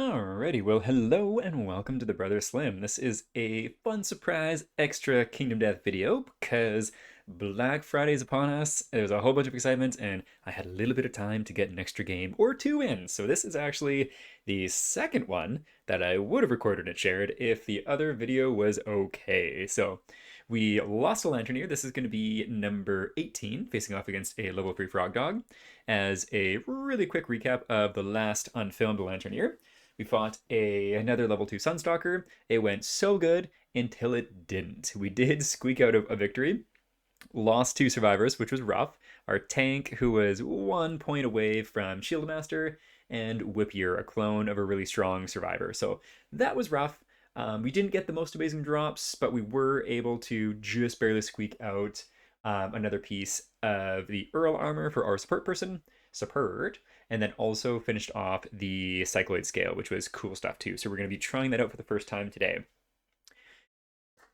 Alrighty, well, hello and welcome to the Brother Slim. This is a fun surprise extra Kingdom Death video because Black Friday is upon us. There's a whole bunch of excitement, and I had a little bit of time to get an extra game or two in. So this is actually the second one that I would have recorded and shared if the other video was okay. So we lost a Lanterneer. This is going to be number 18, facing off against a level 3 Frog Dog. As a really quick recap of the last unfilmed Lanterneer, we fought another level 2 Sunstalker. It went so good until it didn't. We did squeak out a victory, lost 2 survivors, which was rough. Our tank, who was 1 point away from Shieldmaster, and Whippier, a clone of a really strong survivor. So that was rough. We didn't get the most amazing drops, but we were able to just barely squeak out another piece of the Earl armor for our support, and then also finished off the Cycloid scale, which was cool stuff too. So we're going to be trying that out for the first time today.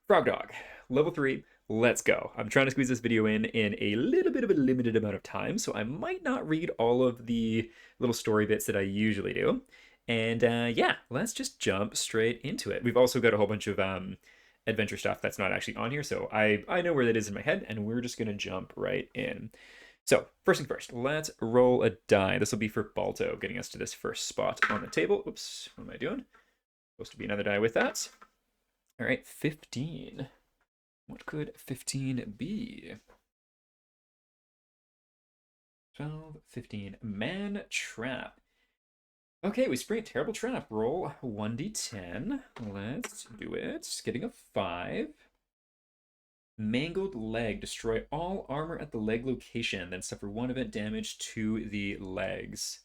Frog Dog, level 3, let's go. I'm trying to squeeze this video in a little bit of a limited amount of time, so I might not read all of the little story bits that I usually do. And yeah, let's just jump straight into it. We've also got a whole bunch of adventure stuff that's not actually on here, so I know where that is in my head, and we're just going to jump right in. So, first thing first, let's roll a die. This will be for Balto, getting us to this first spot on the table. Oops, what am I doing? Supposed to be another die with that. All right, 15. What could 15 be? 12, 15. Man Trap. Okay, we spray a terrible trap. Roll 1d10. Let's do it. Getting a 5. Mangled leg. Destroy all armor at the leg location, then suffer 1 event damage to the legs.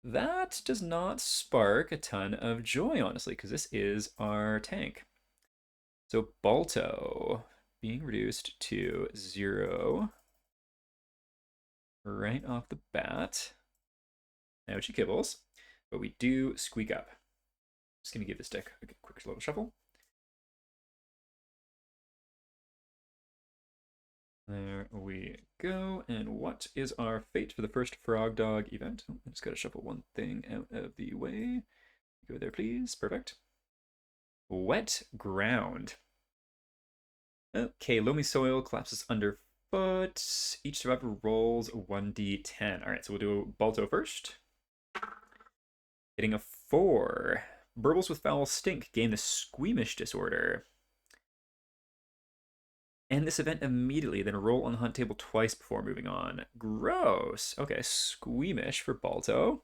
That does not spark a ton of joy, honestly, because this is our tank. So Balto being reduced to 0 right off the bat. Ouchie kibbles. But we do squeak up. Just going to give this deck a quick little shuffle. There we go. And what is our fate for the first Frog Dog event? Oh, I just got to shuffle one thing out of the way. Go there, please. Perfect. Wet ground. Okay, loamy soil collapses underfoot. Each survivor rolls 1d10. All right, so we'll do Balto first. Getting a 4. Burbles with foul stink gain the squeamish disorder. End this event immediately, then roll on the hunt table twice before moving on. Gross. Okay, squeamish for Balto.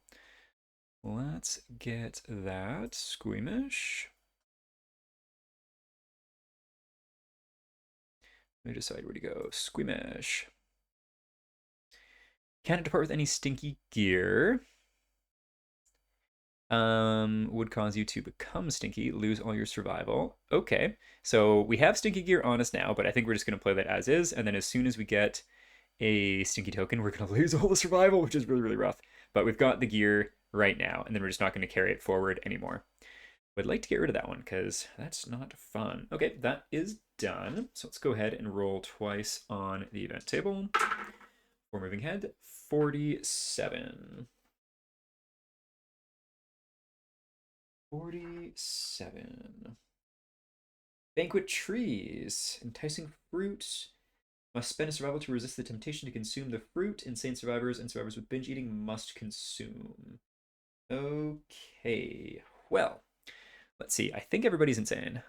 Let's get that. Squeamish. Let me decide where to go. Squeamish. Can't depart with any stinky gear. Would cause you to become stinky, lose all your survival. Okay, so we have stinky gear on us now, but I think we're just going to play that as is, and then as soon as we get a stinky token, we're going to lose all the survival, which is really, really rough. But we've got the gear right now, and then we're just not going to carry it forward anymore. Would like to get rid of that one, because that's not fun. Okay, that is done. So let's go ahead and roll twice on the event table. For moving head, 47. 47. Banquet trees. Enticing fruit. Must spend a survival to resist the temptation to consume the fruit. Insane survivors and survivors with binge eating must consume. Okay. Well, let's see. I think everybody's insane.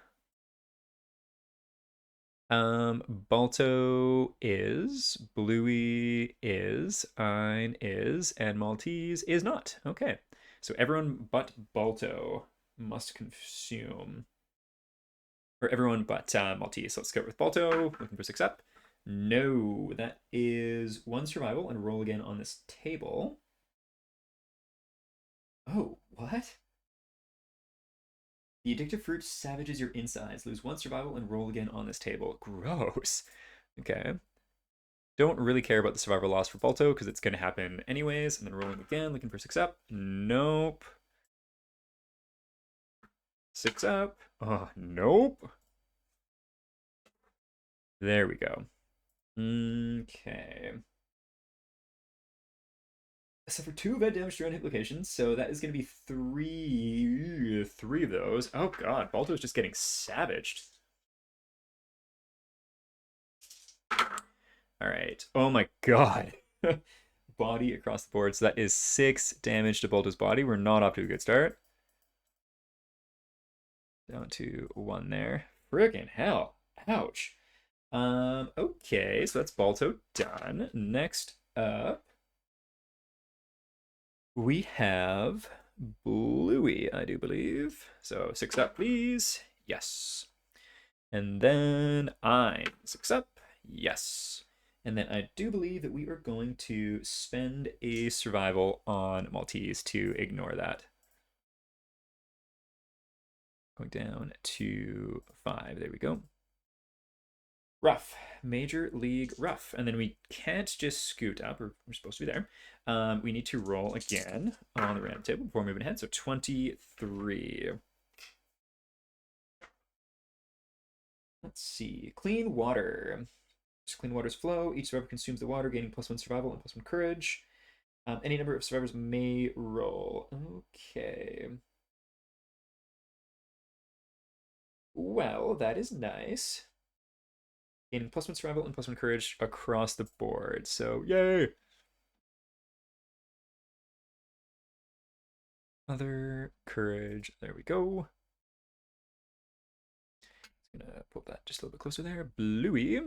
Balto is, Bluey is, Ein is, and Maltese is not. Okay. So everyone but Balto must consume. Or everyone but Maltese. So let's go with Balto. Looking for 6 up. No, that is 1 survival, and roll again on this table. Oh, what? The addictive fruit savages your insides. Lose 1 survival and roll again on this table. Gross. Okay. Don't really care about the survival loss for Balto because it's going to happen anyways. And then rolling again, looking for 6 up. Nope. 6 up. Oh, nope. There we go. Okay. Suffer 2 event damage to hit locations, so that is going to be three of those. Oh god, Balto's just getting savaged. All right. Oh my god. Body across the board. So that is 6 damage to Balto's body. We're not off to a good start. Down to 1 there. Friggin' hell. Ouch. Okay, so that's Balto done. Next up, we have Bluey, I do believe. So 6 up, please. Yes. And then I'm 6 up. Yes. And then I do believe that we are going to spend a survival on Maltese to ignore that. Going down to 5. There we go. Rough. Major League Rough. And then we can't just scoot up. We're supposed to be there. We need to roll again on the random table before moving ahead. So 23. Let's see. Clean water. Just clean water's flow. Each survivor consumes the water, gaining +1 survival and +1 courage. Any number of survivors may roll. Okay. Well, that is nice. Gaining +1 survival and +1 courage across the board. So, yay! Other courage. There we go. Just gonna pull that just a little bit closer there. Bluey.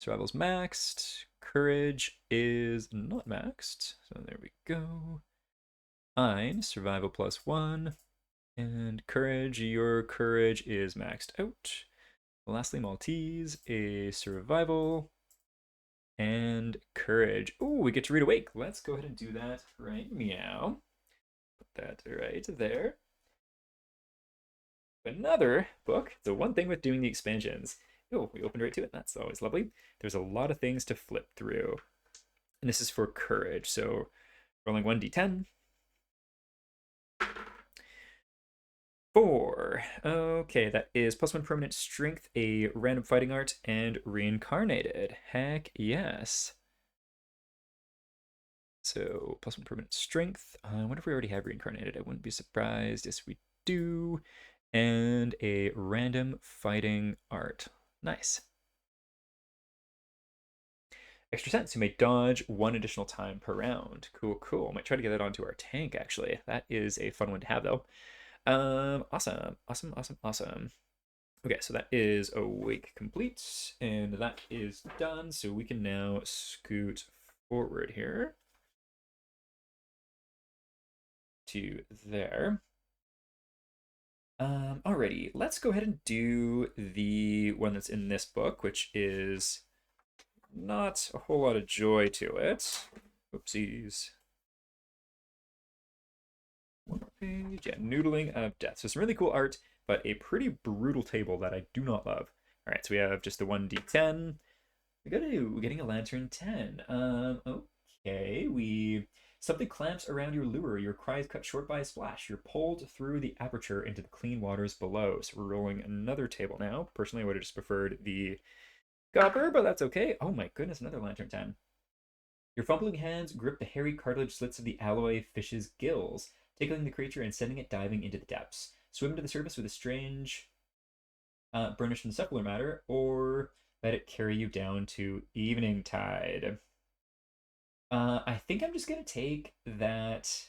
Survival's maxed. Courage is not maxed. So there we go. Ein, survival +1. And courage, your courage is maxed out. Lastly, Maltese, a survival and courage. Oh, we get to read Awake. Let's go ahead and do that right meow. Put that right there. Another book. The one thing with doing the expansions. Oh, we opened right to it. That's always lovely. There's a lot of things to flip through. And this is for courage. So rolling 1d10. 4. Okay, that is +1 permanent strength, a random fighting art, and reincarnated. Heck yes. So +1 permanent strength. I wonder if we already have reincarnated. I wouldn't be surprised. Yes, we do. And a random fighting art. Nice. Extra sense. You may dodge 1 additional time per round. Cool, cool. Might try to get that onto our tank, actually. That is a fun one to have, though. Awesome. Okay, so that is Awake complete, and that is done. So we can now scoot forward here to there. Alrighty, let's go ahead and do the one that's in this book, which is not a whole lot of joy to it. Oopsies. One more page. Yeah, Noodling of Death. So some really cool art, but a pretty brutal table that I do not love. All right, so we have just the 1d10. We're getting a lantern 10. Okay, something clamps around your lure. Your cry is cut short by a splash. You're pulled through the aperture into the clean waters below. So we're rolling another table now. Personally, I would have just preferred the copper, but that's okay. Oh my goodness, another lantern 10. Your fumbling hands grip the hairy cartilage slits of the alloy fish's gills, tickling the creature and sending it diving into the depths. Swim to the surface with a strange burnished encephalo matter, or let it carry you down to evening tide. I think I'm just going to take that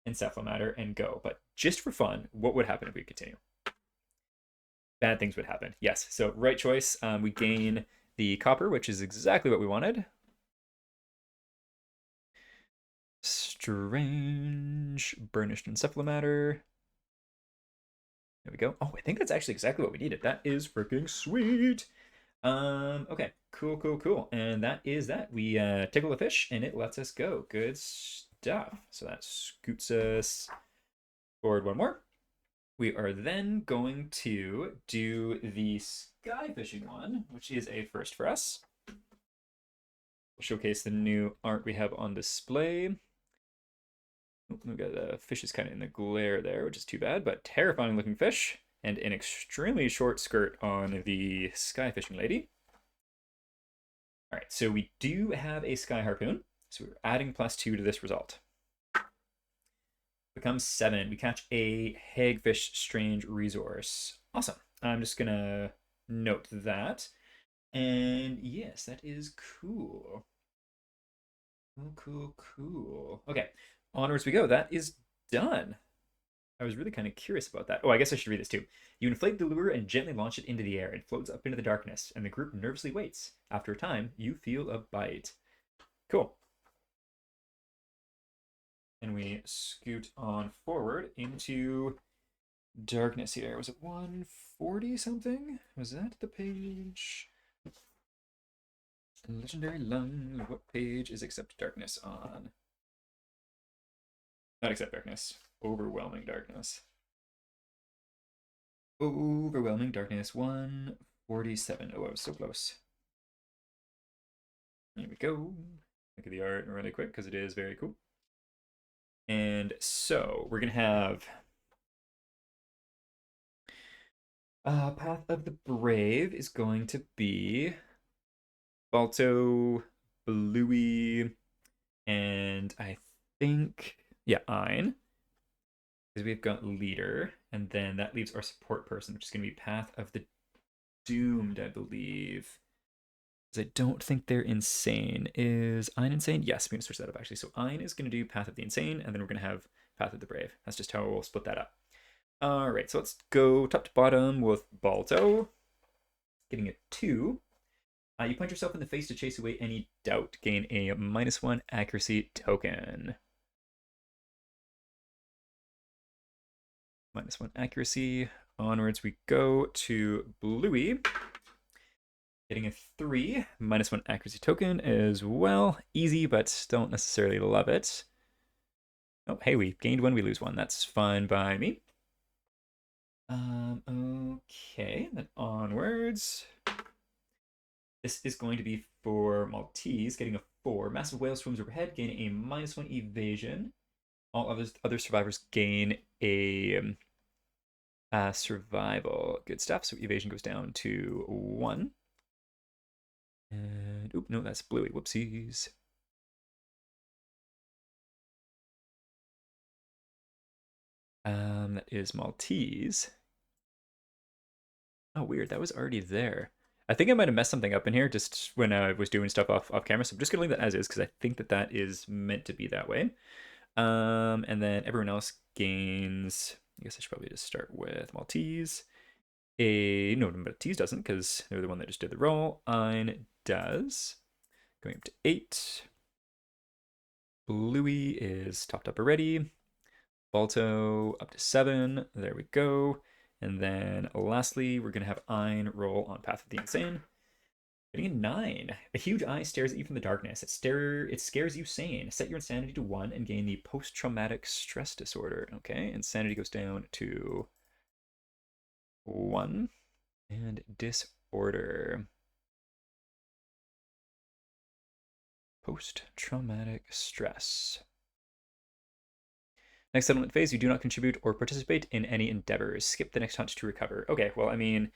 encephalo matter and go. But just for fun, what would happen if we continue? Bad things would happen. Yes, so right choice. We gain the copper, which is exactly what we wanted. Strange burnished encephalo matter. There we go. Oh, I think that's actually exactly what we needed. That is freaking sweet. Okay, cool. And that is that. We tickle the fish and it lets us go. Good stuff. So that scoots us forward 1 more. We are then going to do the sky fishing one, which is a first for us. We'll showcase the new art we have on display. We've got the fish is kind of in the glare there, which is too bad, but terrifying looking fish and an extremely short skirt on the sky fishing lady. All right, so we do have a sky harpoon. So we're adding +2 to this result. Becomes 7. We catch a hagfish strange resource. Awesome. I'm just going to note that. And yes, that is cool. Cool. Okay, onwards we go. That is done. I was really kind of curious about that. Oh, I guess I should read this too. You inflate the lure and gently launch it into the air. It floats up into the darkness, and the group nervously waits. After a time, you feel a bite. Cool. And we scoot on forward into darkness here. Was it 140 something? Was that the page? Legendary Lung. What page is Accept Darkness on? Not Accept Darkness. Overwhelming Darkness. Overwhelming Darkness 147. Oh, I was so close. There we go. Look at the art really quick because it is very cool. And so we're going to have Path of the Brave is going to be Balto, Bluey, and I think, yeah, Ein. Because we've got Leader, and then that leaves our support person, which is going to be Path of the Doomed, I believe. Because I don't think they're insane. Is Ein insane? Yes, we're going to switch that up, actually. So Ein is going to do Path of the Insane, and then we're going to have Path of the Brave. That's just how we'll split that up. All right, so let's go top to bottom with Balto. Getting a 2. You punch yourself in the face to chase away any doubt. Gain a -1 accuracy token. -1 accuracy. Onwards we go to Bluey. Getting a 3. -1 accuracy token as well. Easy, but don't necessarily love it. Oh, hey, we gained 1, we lose 1. That's fine by me. Okay, then onwards. This is going to be for Maltese, getting a 4. Massive whale swims overhead, gain a -1 evasion. All other survivors gain a survival. Good stuff. So evasion goes down to 1. And, oop, no, that's Bluey. Whoopsies. That is Maltese. Oh, weird. That was already there. I think I might have messed something up in here just when I was doing stuff off camera. So I'm just going to leave that as is because I think that is meant to be that way. And then everyone else gains... I guess I should probably just start with Maltese. No, Maltese doesn't because they're the one that just did the roll. Ein does. Going up to 8. Bluey is topped up already. Balto up to 7. There we go. And then lastly, we're going to have Ein roll on Path of the Insane. Getting a 9. A huge eye stares at you from the darkness. It scares you sane. Set your insanity to 1 and gain the post-traumatic stress disorder. Okay, insanity goes down to 1. And disorder. Post-traumatic stress. Next settlement phase, you do not contribute or participate in any endeavors. Skip the next hunt to recover. Okay, well, I mean,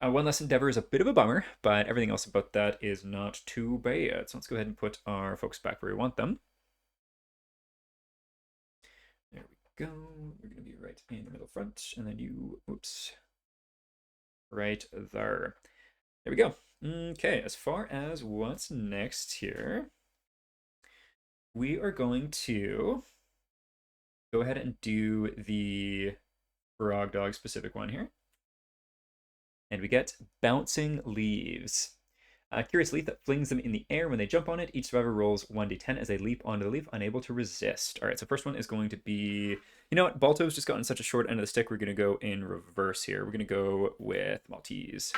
one less endeavor is a bit of a bummer, but everything else about that is not too bad. So let's go ahead and put our folks back where we want them. There we go. We're going to be right in the middle front, and then you, oops, right there. There we go. Okay, as far as what's next here, we are going to go ahead and do the frog dog specific one here. And we get Bouncing Leaves. A curious leaf that flings them in the air when they jump on it. Each survivor rolls 1d10 as they leap onto the leaf, unable to resist. All right, so first one is going to be... You know what? Balto's just gotten such a short end of the stick. We're going to go in reverse here. We're going to go with Maltese.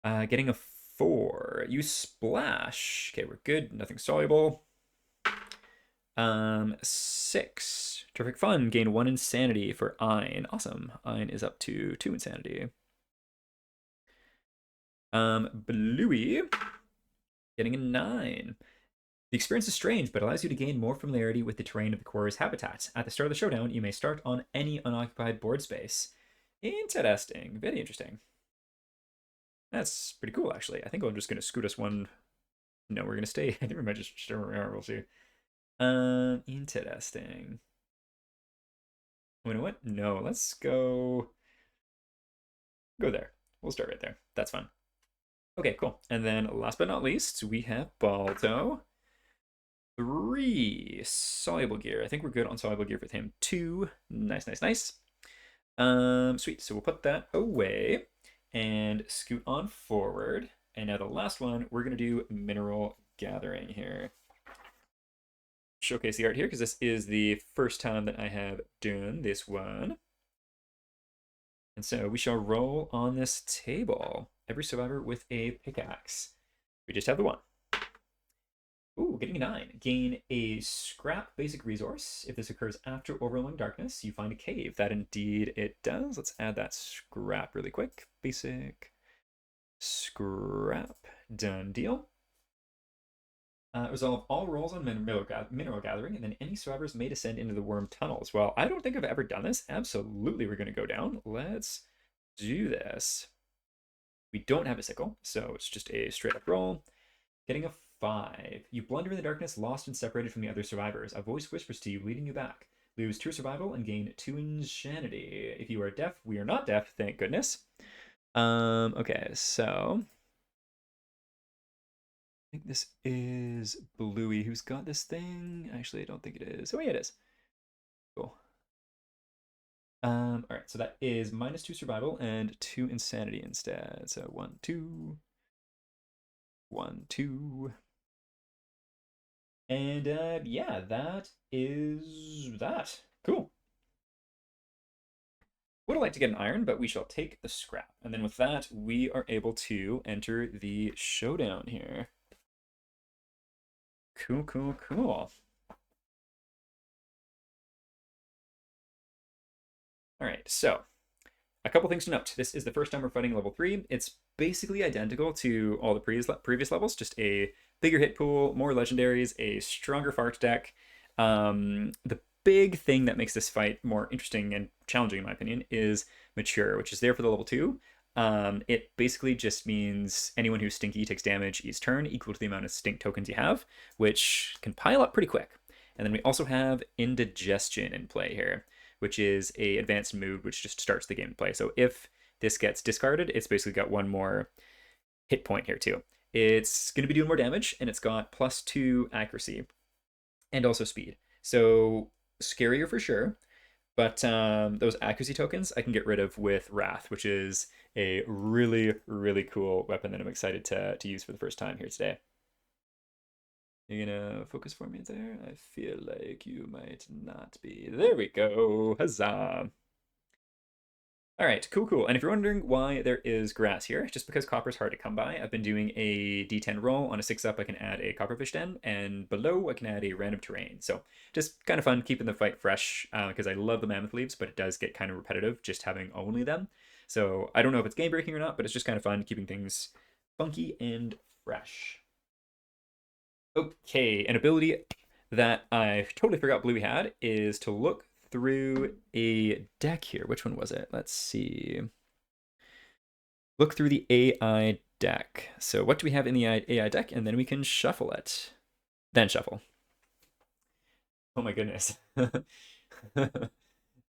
Getting a 4. You splash. Okay, we're good. Nothing soluble. 6. Terrific fun. Gain 1 insanity for Ein. Awesome. Ein is up to 2 insanity. Bluey. Getting a 9. The experience is strange, but allows you to gain more familiarity with the terrain of the quarry's habitat. At the start of the showdown, you may start on any unoccupied board space. Interesting. Very interesting. That's pretty cool, actually. I think I'm just going to scoot us one No, we're gonna stay. I think we might just we'll see. Interesting. You know what? No, let's go there. We'll start right there. That's fun. Okay, cool. And then last but not least, we have Balto. 3 soluble gear. I think we're good on soluble gear with him. 2. Nice, nice, nice. Sweet. So we'll put that away and scoot on forward. And now the last one, we're gonna do mineral gathering here. Showcase the art here because this is the first time that I have done this one. And so we shall roll on this table. Every survivor with a pickaxe. We just have the one. Ooh, getting a 9. Gain a scrap basic resource. If this occurs after overwhelming darkness, you find a cave. That indeed it does. Let's add that scrap really quick. Basic scrap. Done deal. Resolve all rolls on mineral gathering, and then any survivors may descend into the worm tunnels. Well, I don't think I've ever done this. Absolutely, we're going to go down. Let's do this. We don't have a sickle, so it's just a straight up roll. Getting a 5. You blunder in the darkness, lost and separated from the other survivors. A voice whispers to you, leading you back. Lose 2 survival and gain 2 insanity. If you are deaf, we are not deaf, thank goodness. Okay, so I think this is Bluey who's got this thing. Actually, I don't think it is. Oh, yeah, it is. Cool. All right, so that is -2 survival and 2 insanity instead. So 1, 2, 1, 2. And yeah, that is that. Cool. Would have liked to get an iron, but we shall take the scrap. And then with that, we are able to enter the showdown here. Cool, cool, cool. All right, so a couple things to note. This is the first time we're fighting level 3. It's basically identical to all the previous levels, just a bigger hit pool, more legendaries, a stronger fart deck. The big thing that makes this fight more interesting and challenging, in my opinion, is mature, which is there for the level 2. It basically just means anyone who's stinky takes damage each turn equal to the amount of stink tokens you have, which can pile up pretty quick. And then we also have indigestion in play here, which is a advanced mood which just starts the gameplay. So if this gets discarded, it's basically got one more hit point here too. It's going to be doing more damage, and it's got +2 accuracy and also speed. So scarier for sure. But those accuracy tokens I can get rid of with Wrath, which is a really, really cool weapon that I'm excited to use for the first time here today. You gonna focus for me there? I feel like you might not be. There we go. Huzzah. All right, cool, cool. And if you're wondering why there is grass here, just because copper is hard to come by, I've been doing a D10 roll. On a 6-up, I can add a copperfish den, and below, I can add a random terrain. So just kind of fun keeping the fight fresh, because I love the mammoth leaves, but it does get kind of repetitive just having only them. So I don't know if it's game breaking or not, but it's just kind of fun keeping things funky and fresh. Okay, an ability that I totally forgot Bluey had is to look through a deck here. Which one was it? Let's see. Look through the AI deck. So what do we have in the AI deck? And then we can shuffle it. Then shuffle. Oh my goodness.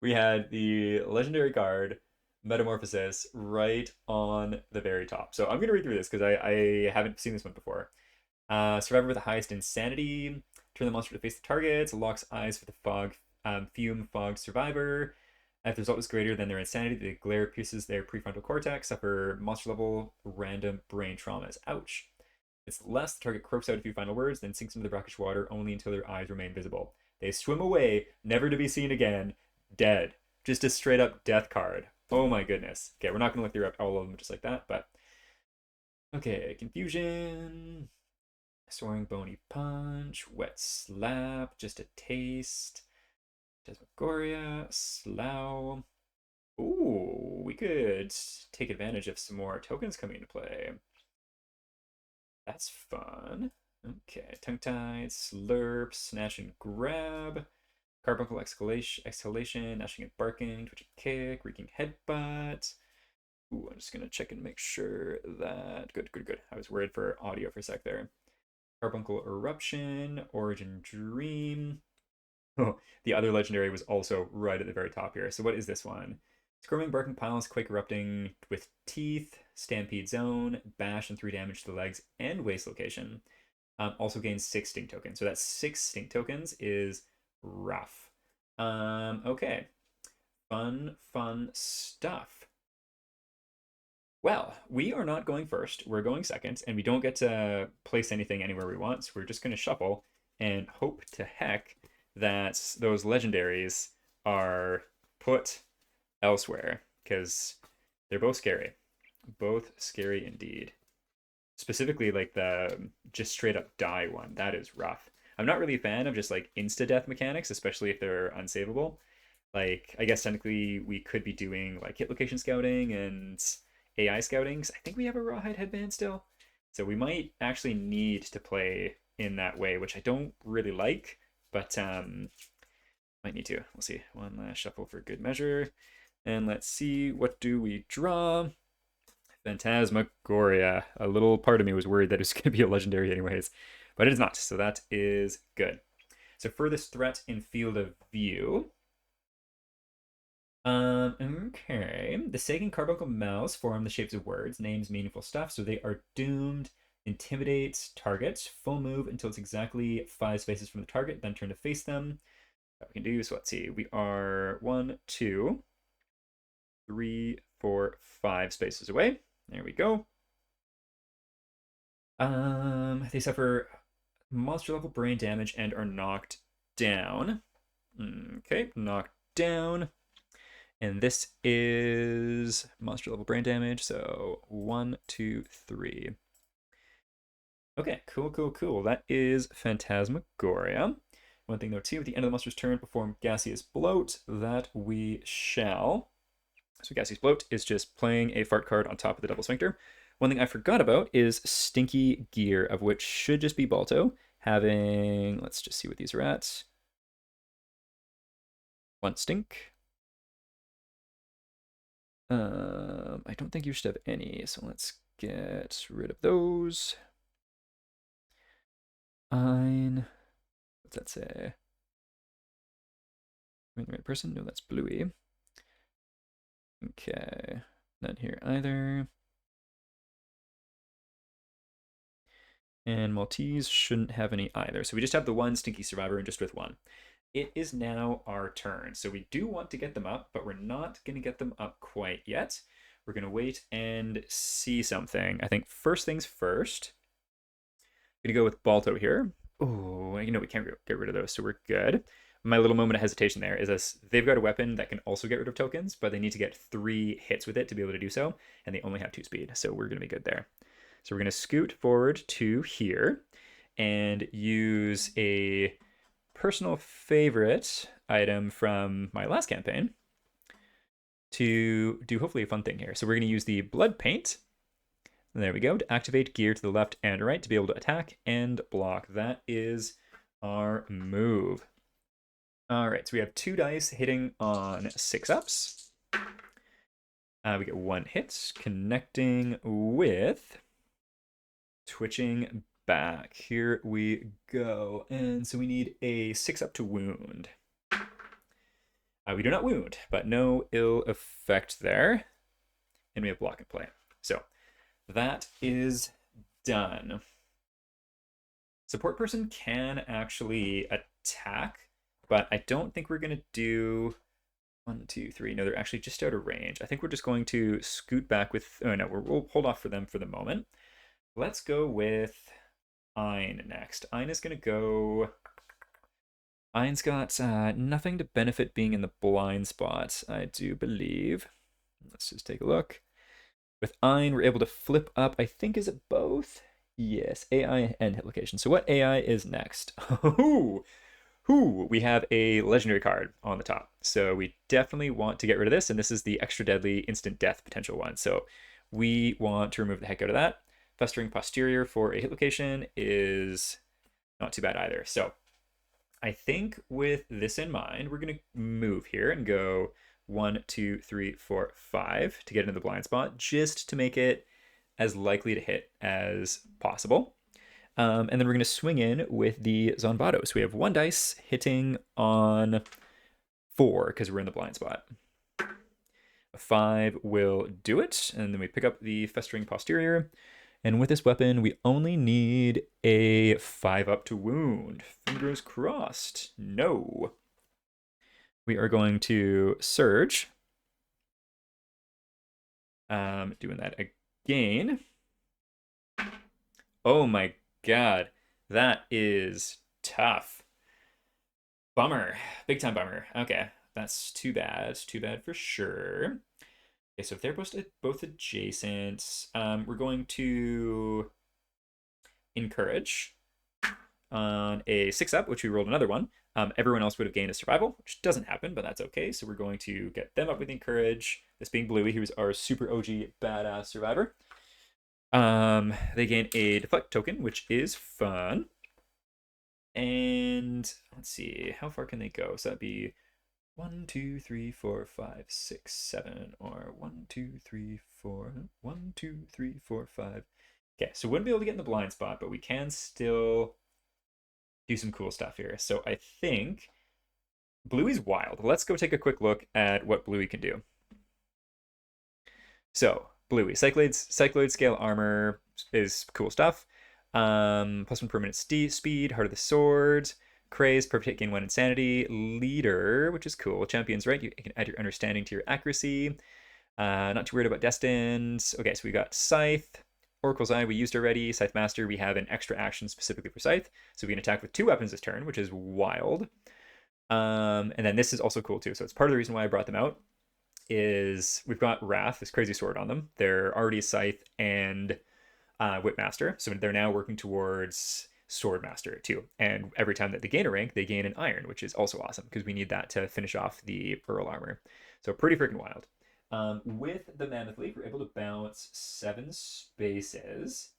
We had the legendary card Metamorphosis right on the very top. So I'm going to read through this because I haven't seen this one before. Survivor with the highest insanity. Turn the monster to face the target. Locks eyes for the fume fog survivor. If the result is greater than their insanity, the glare pierces their prefrontal cortex. Suffer monster level random brain traumas. Ouch. It's less. The target croaks out a few final words, then sinks into the brackish water only until their eyes remain visible. They swim away, never to be seen again. Dead. Just a straight up death card. Oh my goodness. Okay, we're not going to look through all of them just like that, but. Okay, confusion. Soaring bony punch, wet slap, just a taste. Desmogoria, slough. Ooh, we could take advantage of some more tokens coming into play. That's fun. Okay, tongue tied, slurp, snatch and grab, carbuncle exhalation, gnashing and barking, twitching kick, reeking headbutt. Ooh, I'm just gonna check and make sure that good, good, good. I was worried for audio for a sec there. Carbuncle Eruption, Origin Dream. Oh, the other legendary was also right at the very top here. So what is this one? Squirming, Barking Piles, Quake Erupting with Teeth, Stampede Zone, Bash and 3 damage to the legs, and Waste Location. Also gains 6 Stink tokens. So that's 6 Stink tokens is rough. Okay. Fun stuff. Well, we are not going first. We're going second, and we don't get to place anything anywhere we want. So we're just going to shuffle and hope to heck that those legendaries are put elsewhere, because they're both scary. Both scary indeed. Specifically, like the just straight up die one. That is rough. I'm not really a fan of just like insta death mechanics, especially if they're unsavable. Like, I guess technically we could be doing like hit location scouting and AI scouting. I think we have a rawhide headband still. So we might actually need to play in that way, which I don't really like, but might need to. We'll see. One last shuffle for good measure. And let's see, what do we draw? Phantasmagoria. A little part of me was worried that it was going to be a legendary anyways, but it is not. So that is good. So furthest threat in field of view. Okay. The Sagan Carbuncle Mouse form the shapes of words, names, meaningful stuff, so they are doomed. Intimidates targets. Full move until it's exactly 5 spaces from the target, then turn to face them. That we can do. So let's see. We are 1, 2, 3, 4, 5 spaces away. There we go. They suffer monster level brain damage and are knocked down. Okay, knocked down. And this is monster level brain damage. So 1, 2, 3. Okay, cool. That is Phantasmagoria. One thing though too, at the end of the monster's turn, perform Gaseous Bloat. That we shall. So Gaseous Bloat is just playing a fart card on top of the double sphincter. One thing I forgot about is Stinky Gear, of which should just be Balto, having, let's just see what these are at. 1 stink. I don't think you should have any, so let's get rid of those. Fine. What's that say? Am I the right person? No, that's Bluey. Okay, not here either. And Maltese shouldn't have any either. So we just have the 1 Stinky Survivor and just with 1. It is now our turn. So we do want to get them up, but we're not going to get them up quite yet. We're going to wait and see something. I think first things first, I'm going to go with Balto here. Oh, we can't get rid of those, so we're good. My little moment of hesitation there is as they've got a weapon that can also get rid of tokens, but they need to get 3 hits with it to be able to do so, and they only have 2 speed, so we're going to be good there. So we're going to scoot forward to here and use a personal favorite item from my last campaign to do hopefully a fun thing here. So we're going to use the Blood Paint. There we go, to activate gear to the left and right to be able to attack and block. That is our move. All right, so we have 2 dice hitting on 6-ups. We get 1 hit, connecting with Twitching Back. Here we go. And so we need a 6-up to wound. We do not wound, but no ill effect there. And we have block and play. So that is done. Support person can actually attack, but I don't think we're going to do 1, 2, 3. No, they're actually just out of range. I think we're just going to scoot back with... Oh, no, we'll hold off for them for the moment. Let's go with Ein next. Ein is going to go... Ein's got nothing to benefit being in the blind spot, I do believe. Let's just take a look. With Ein, we're able to flip up, I think, is it both? Yes, AI and hit location. So what AI is next? We have a legendary card on the top. So we definitely want to get rid of this, and this is the extra deadly instant death potential one. So we want to remove the heck out of that. Festering Posterior for a hit location is not too bad either. So I think with this in mind, we're going to move here and go 1, 2, 3, 4, 5 to get into the blind spot, just to make it as likely to hit as possible. And then we're going to swing in with the Zanvato. So we have 1 dice hitting on 4 because we're in the blind spot. A 5 will do it. And then we pick up the Festering Posterior. And with this weapon, we only need a 5 up to wound. Fingers crossed. No. We are going to Surge. Doing that again. Oh my god. That is tough. Bummer. Big time bummer. Okay. That's too bad. Too bad for sure. Okay, so if they're both adjacent, we're going to encourage on a 6 up, which we rolled another one. Everyone else would have gained a survival, which doesn't happen, but that's okay. So we're going to get them up with encourage. This being Bluey, who's our super OG badass survivor. They gain a deflect token, which is fun. And let's see, how far can they go? So that'd be 1, 2, 3, 4, 5, 6, 7, or 1, 2, 3, 4, 1, 2, 3, 4, 5. Okay, so we wouldn't be able to get in the blind spot, but we can still do some cool stuff here. So I think Bluey's wild. Let's go take a quick look at what Bluey can do. So Bluey, Cycloid scale armor is cool stuff. +1 permanent speed, Heart of the Sword, Craze, perfect gain 1 insanity, Leader, which is cool. Champion's right, you can add your understanding to your accuracy. Not too worried about Destined. Okay, so we got Scythe, Oracle's Eye we used already, Scythe Master, we have an extra action specifically for Scythe, so we can attack with 2 weapons this turn, which is wild. And then this is also cool too, so it's part of the reason why I brought them out, is we've got Wrath, this crazy sword on them. They're already Scythe and Whipmaster, so they're now working towards Swordmaster too. And every time that they gain a rank, they gain an iron, which is also awesome because we need that to finish off the Pearl armor. So pretty freaking wild. With the Mammoth Leap, we're able to bounce 7 spaces,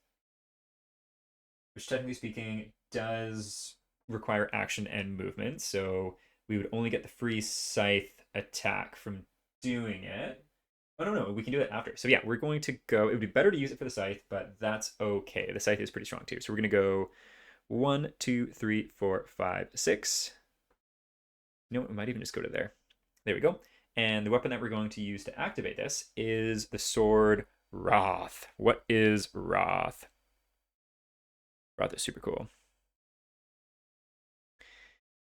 which technically speaking does require action and movement. So we would only get the free Scythe attack from doing it. Oh, no, we can do that after. So yeah, we're going to go, it would be better to use it for the Scythe, but that's okay. The Scythe is pretty strong too. So we're going to go 1, 2, 3, 4, 5, 6. You know what, we might even just go to there. There we go. And the weapon that we're going to use to activate this is the sword Wrath. What is Wrath? Wrath is super cool.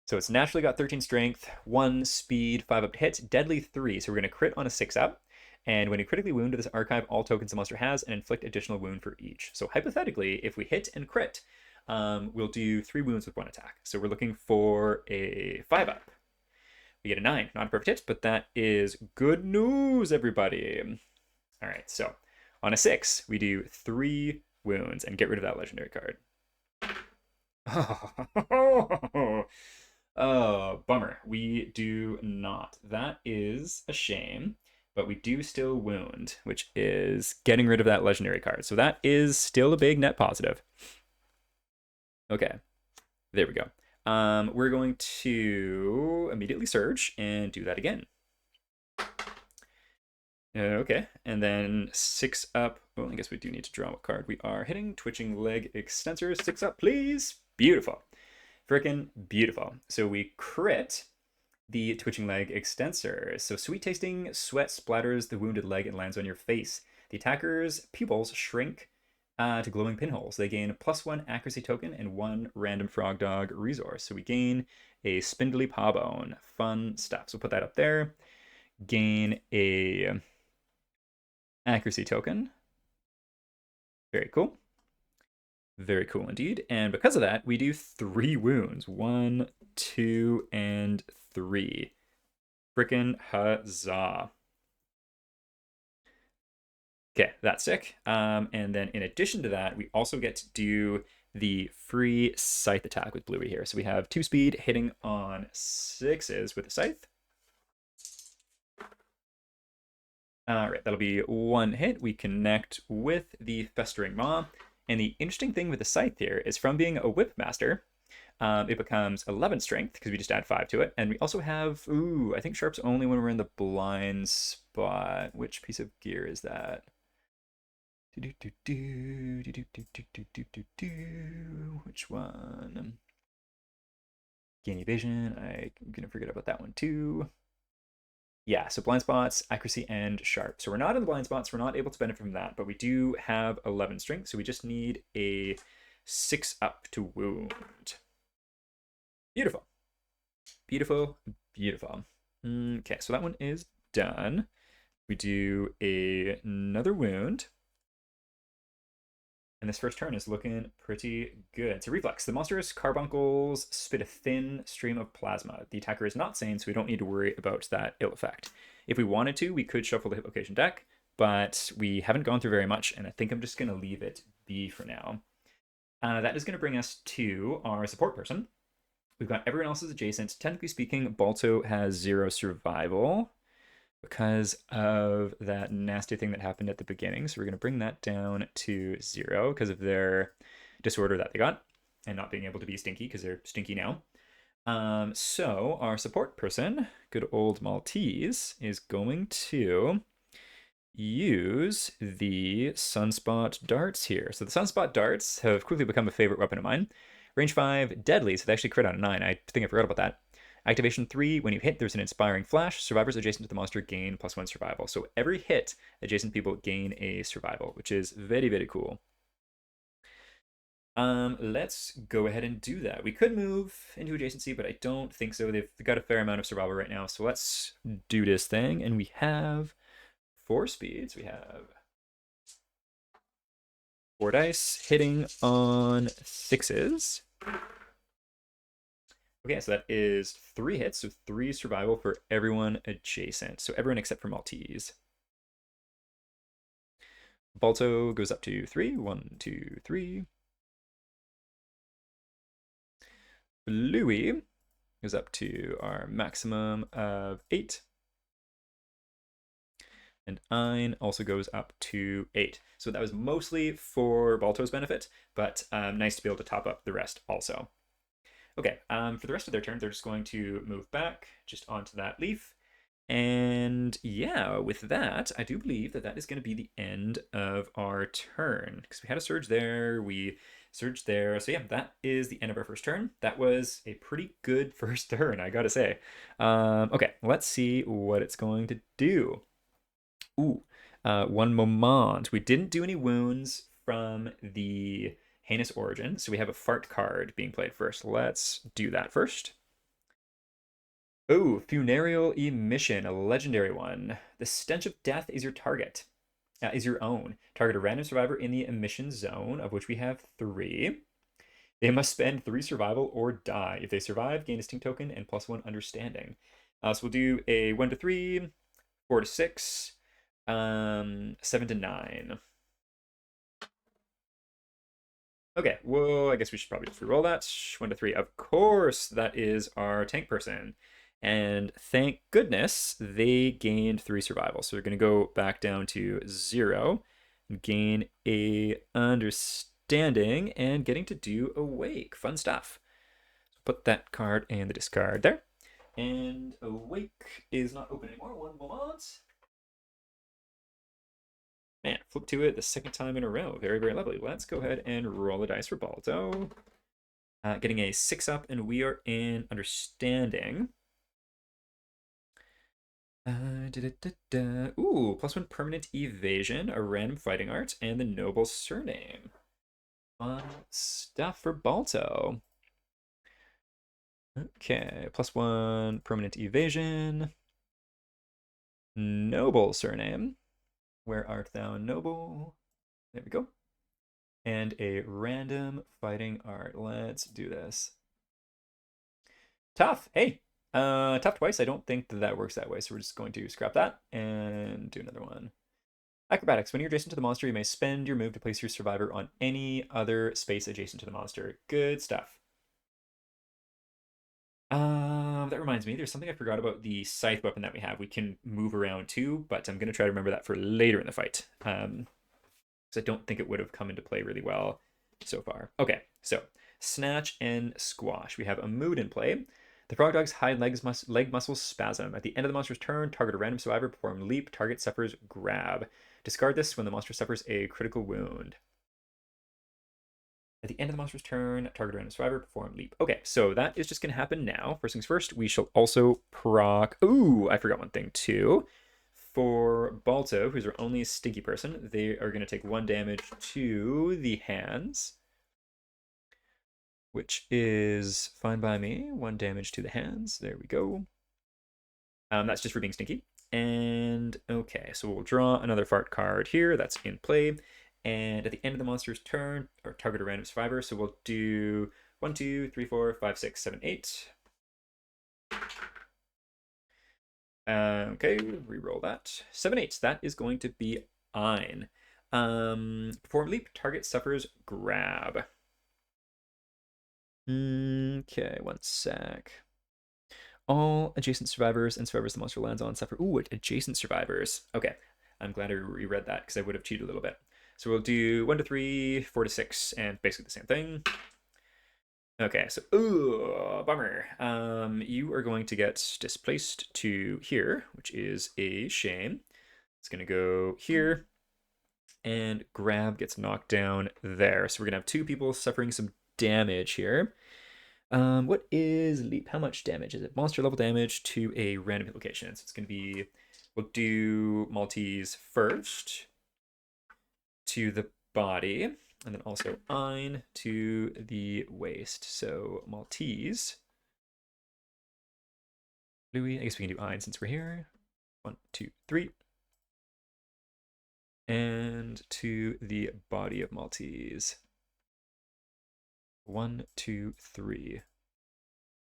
So it's naturally got 13 strength, 1 speed, 5 up to hit, deadly 3. So we're going to crit on a 6 up. And when you critically wound, this archive all tokens the monster has and inflict additional wound for each. So hypothetically, if we hit and crit, we'll do 3 wounds with 1 attack. So we're looking for a 5 up. We get a 9. Not a perfect hit, but that is good news, everybody. All right, so on a 6, we do 3 wounds and get rid of that legendary card. Oh, bummer. We do not. That is a shame, but we do still wound, which is getting rid of that legendary card. So that is still a big net positive. Okay, there we go. We're going to immediately surge and do that again. Okay, and then 6 up. Well, I guess we do need to draw a card. We are hitting twitching leg extensors. 6 up, please. Beautiful. Frickin' beautiful. So we crit the twitching leg extensor. So sweet tasting sweat splatters the wounded leg and lands on your face. The attacker's pupils shrink to glowing pinholes. They gain a +1 accuracy token and 1 random frog dog resource. So we gain a spindly paw bone. Fun stuff. So put that up there. Gain a accuracy token. Very cool. Very cool indeed. And because of that, we do 3 wounds. 1, 2, and 3. Frickin' huzzah. Okay, that's sick. And then in addition to that, we also get to do the free Scythe attack with Bluey here. So we have 2 speed hitting on 6s with the Scythe. All right, that'll be 1 hit. We connect with the Festering Maw. And the interesting thing with the Scythe here is from being a Whip Master, it becomes 11 strength because we just add 5 to it. And we also have, I think Sharp's only when we're in the blind spot. Which piece of gear is that? Which one? Gain evasion. I'm gonna forget about that one too. Yeah, so blind spots, accuracy, and sharp. So we're not in the blind spots. We're not able to benefit from that, but we do have 11 strength, so we just need a 6 up to wound. Beautiful. Beautiful. Beautiful. Okay, so that one is done. We do another wound. And this first turn is looking pretty good. So reflex. The monstrous carbuncles spit a thin stream of plasma. The attacker is not sane, so we don't need to worry about that ill effect. If we wanted to, we could shuffle the hit location deck, but we haven't gone through very much, and I think I'm just going to leave it be for now. That is going to bring us to our support person. We've got everyone else's adjacent. Technically speaking, Balto has 0 survival because of that nasty thing that happened at the beginning. So we're going to bring that down to 0 because of their disorder that they got and not being able to be stinky because they're stinky now. So our support person, good old Maltese, is going to use the Sunspot darts here. So the Sunspot darts have quickly become a favorite weapon of mine. Range 5, deadly, so they actually crit on a 9. I think I forgot about that. Activation 3, when you hit, there's an inspiring flash. Survivors adjacent to the monster gain +1 survival. So every hit, adjacent people gain a survival, which is very, very cool. Let's go ahead and do that. We could move into adjacency, but I don't think so. They've got a fair amount of survival right now. So let's do this thing. And we have 4 speeds. We have 4 dice hitting on 6s. Okay, so that is 3 hits, so 3 survival for everyone adjacent. So everyone except for Maltese. Balto goes up to 3. 1, 2, 3. Bluey goes up to our maximum of 8. And Ein also goes up to 8. So that was mostly for Balto's benefit, but nice to be able to top up the rest also. Okay, for the rest of their turn, they're just going to move back just onto that leaf. And yeah, with that, I do believe that that is going to be the end of our turn. Because we had a surge there, we surged there. So yeah, that is the end of our first turn. That was a pretty good first turn, I gotta say. Okay, let's see what it's going to do. Ooh, one moment. We didn't do any wounds from the Heinous Origin, so we have a fart card being played first. Let's do that first. Oh, Funereal Emission, a legendary one. The stench of death is your target. Is your own. Target a random survivor in the emission zone, of which we have 3. They must spend 3 survival or die. If they survive, gain a stink token and +1 understanding. So we'll do a 1 to 3, 4 to 6, 7 to 9. Okay, well, I guess we should probably just reroll that. 1 to 3. Of course, that is our tank person. And thank goodness they gained 3 survival. So we're going to go back down to 0, gain a understanding, and getting to do awake. Fun stuff. So put that card in the discard there. And awake is not open anymore. One moment. Man, flip to it the second time in a row. Very, very lovely. Let's go ahead and roll the dice for Balto. Getting a 6 up, and we are in understanding. Ooh, +1 permanent evasion, a random fighting art, and the noble surname. Fun stuff for Balto. Okay, +1 permanent evasion. Noble surname. Where art thou, noble? There we go. And a random fighting art. Let's do this. Tough. Hey, tough twice. I don't think that works that way, so we're just going to scrap that and do another one. Acrobatics. When you're adjacent to the monster, you may spend your move to place your survivor on any other space adjacent to the monster. Good stuff. That reminds me, there's something I forgot about the scythe weapon that we have. We can move around too, but I'm going to try to remember that for later in the fight. Because I don't think it would have come into play really well so far. Okay, so Snatch and Squash. We have a mood in play. The frog dog's leg muscles spasm. At the end of the monster's turn, target a random survivor, perform leap, target suffers grab. Discard this when the monster suffers a critical wound. At the end of the monster's turn, target a random survivor, perform leap. Okay, so that is just going to happen now. First things first, we shall also proc... Ooh, I forgot one thing too. For Balto, who's our only stinky person, they are going to take 1 damage to the hands, which is fine by me. 1 damage to the hands. There we go. That's just for being stinky. And okay, so we'll draw another fart card here. That's in play. And at the end of the monster's turn, or target a random survivor. So we'll do 1, 2, 3, 4, 5, 6, 7, 8. Okay, re-roll that. 7, 8. That is going to be Ein. Perform leap. Target suffers grab. Okay, 1 sec. All adjacent survivors and survivors the monster lands on suffer. Ooh, adjacent survivors. Okay, I'm glad I reread that because I would have cheated a little bit. So we'll do 1 to 3, 4 to 6, and basically the same thing. Okay, so ooh, bummer. You are going to get displaced to here, which is a shame. It's gonna go here, and grab gets knocked down there. So we're gonna have 2 people suffering some damage here. What is leap? How much damage is it? Monster level damage to a random hit location. So it's gonna be, we'll do Maltese first to the body, and then also Ein to the waist. So Maltese. Louis, I guess we can do Ein since we're here. 1, 2, 3. And to the body of Maltese. 1, 2, 3.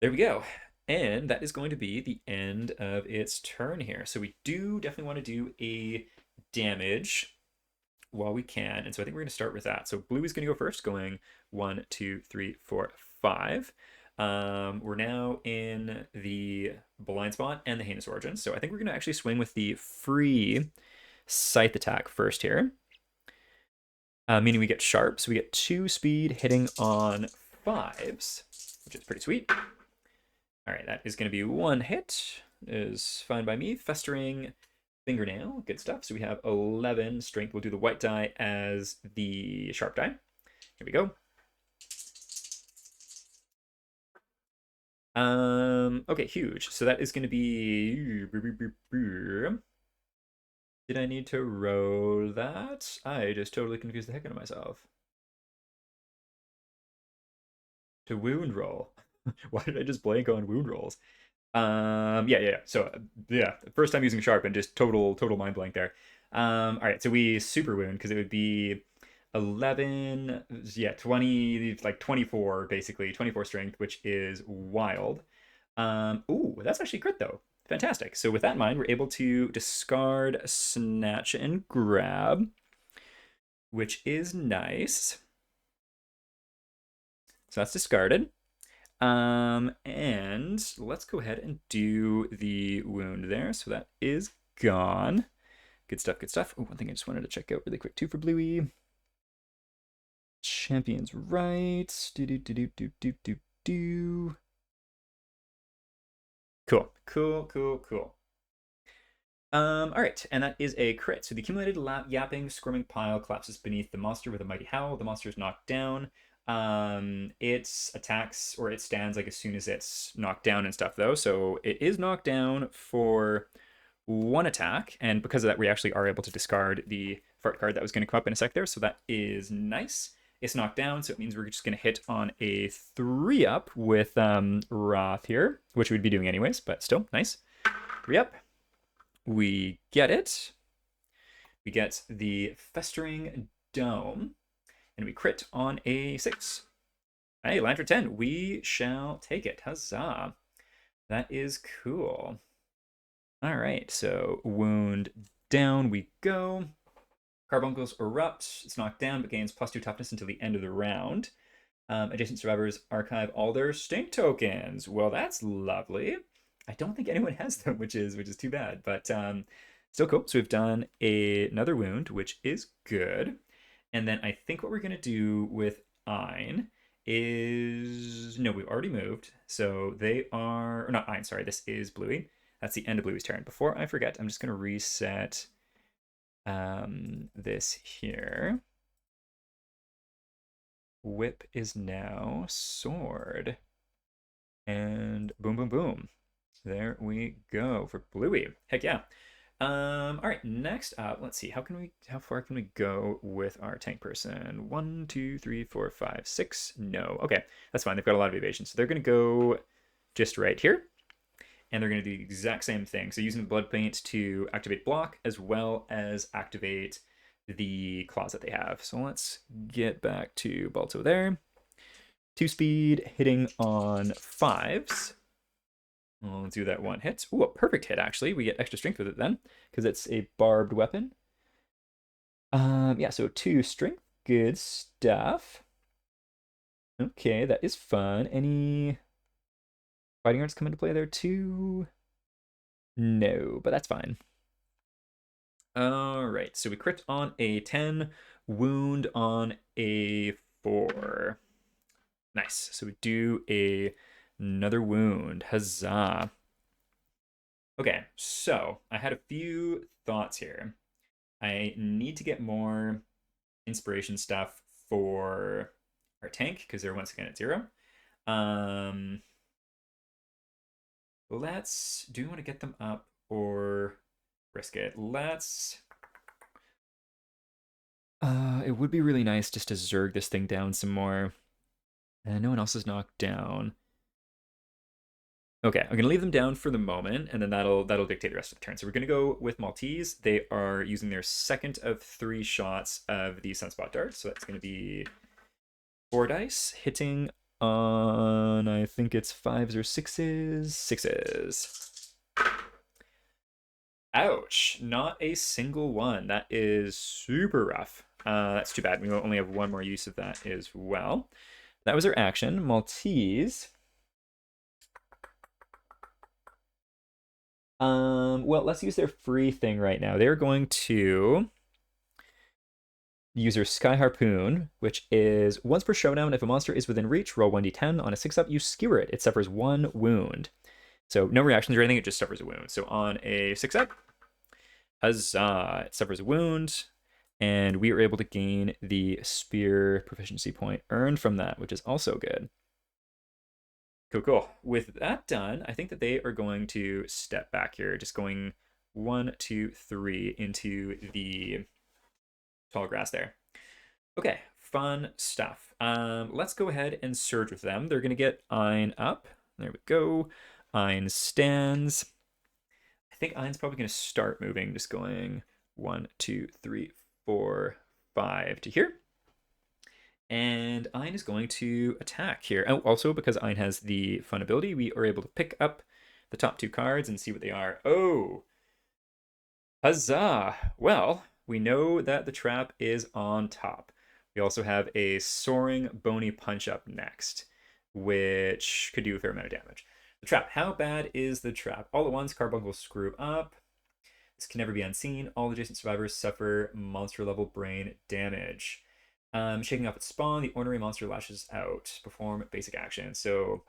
There we go. And that is going to be the end of its turn here. So we do definitely want to do a damage while we can. And so I think we're going to start with that. So blue is going to go first, going 1, 2, 3, 4, 5. We're now in the blind spot and the heinous origin. So I think we're going to actually swing with the free scythe attack first here. Meaning we get sharp. So we get 2 speed hitting on 5s, which is pretty sweet. All right, that is going to be 1 hit. Is fine by me. Festering fingernail, good stuff. So we have 11 strength. We'll do the white die as the sharp die. Here we go. Okay, huge. So that is going to be... Did I need to roll that? I just totally confused the heck out of myself. To wound roll. Why did I just blank on wound rolls? Yeah. So yeah, first time using sharp and just total mind blank there. All right, so we super wound because it would be 11, yeah, 20, like 24 basically, 24 strength, which is wild. Ooh, that's actually crit though. Fantastic. So with that in mind, we're able to discard snatch and grab, which is nice. So that's discarded. And let's go ahead and do the wound there. So that is gone. Good stuff, good stuff. Oh, one thing I just wanted to check out really quick too for Bluey. Champion's right. Do. Cool. All right, and that is a crit. So the accumulated yapping, squirming pile collapses beneath the monster with a mighty howl. The monster is knocked down. It attacks, or it stands like as soon as it's knocked down and stuff though. So it is knocked down for 1 attack, and because of that, we actually are able to discard the fart card that was going to come up in a sec there. So that is nice. It's knocked down, so it means we're just going to hit on a 3-up with Wrath here, which we'd be doing anyways, but still nice. 3-up. We get it. We get the Festering Dome, and we crit on a 6. Hey, land for 10. We shall take it. Huzzah. That is cool. All right, so wound down we go. Carbuncles erupt. It's knocked down, but gains +2 toughness until the end of the round. Adjacent survivors archive all their stink tokens. Well, that's lovely. I don't think anyone has them, which is too bad, but still cool. So we've done another wound, which is good. And then I think what we're gonna do with Ein is... No, we've already moved. So they are... Or not Ein, sorry. This is Bluey. That's the end of Bluey's turn. Before I forget, I'm just going to reset this here. Whip is now sword. And boom, boom, boom. There we go for Bluey. Heck yeah. All right, next up, let's see. How far can we go with our tank person? 1, 2, 3, 4, 5, 6. No. Okay, that's fine. They've got a lot of evasion. So they're going to go just right here. And they're going to do the exact same thing. So using the blood paint to activate block as well as activate the claws that they have. So let's get back to Balto there. 2 speed, hitting on 5s. We'll do that 1 hit. Ooh, a perfect hit, actually. We get extra strength with it then, because it's a barbed weapon. Yeah, so 2 strength. Good stuff. Okay, that is fun. Any fighting arts come into play there too? No, but that's fine. All right, so we crit on a 10, wound on a 4. Nice. So we do another wound. Huzzah. Okay, so I had a few thoughts here. I need to get more inspiration stuff for our tank because they're once again at 0. Let's... Do you want to get them up or risk it? Let's... it would be really nice just to zerg this thing down some more. And no one else is knocked down. Okay, I'm gonna leave them down for the moment, and then that'll dictate the rest of the turn. So we're gonna go with Maltese. They are using their second of 3 shots of the Sunspot Dart, so that's gonna be 4 dice, hitting on, I think it's 5s or 6s. 6s. Ouch, not a single one. That is super rough. That's too bad. We only have 1 more use of that as well. That was our action. Maltese. Well, let's use their free thing right now. They're going to use their Sky Harpoon, which is once per showdown, if a monster is within reach, roll 1d10. On a 6-up, you skewer it. It suffers 1 wound. So no reactions or anything, it just suffers a wound. So on a 6-up, huzzah, it suffers a wound. And we are able to gain the spear proficiency point earned from that, which is also good. Cool, cool. With that done, I think that they are going to step back here, just going 1, 2, 3 into the tall grass there. Okay, fun stuff. Let's go ahead and surge with them. They're going to get Ein up. There we go. Ein stands. I think Ein's probably going to start moving, just going 1, 2, 3, 4, 5 to here. And Ein is going to attack here. Oh, also, because Ein has the fun ability, we are able to pick up the top 2 cards and see what they are. Oh! Huzzah! Well, we know that the trap is on top. We also have a soaring bony punch up next, which could do a fair amount of damage. The trap. How bad is the trap? All at once, Carbuncle screw up. This can never be unseen. All adjacent survivors suffer monster level brain damage. Shaking off its spawn, the ornery monster lashes out. Perform basic action. So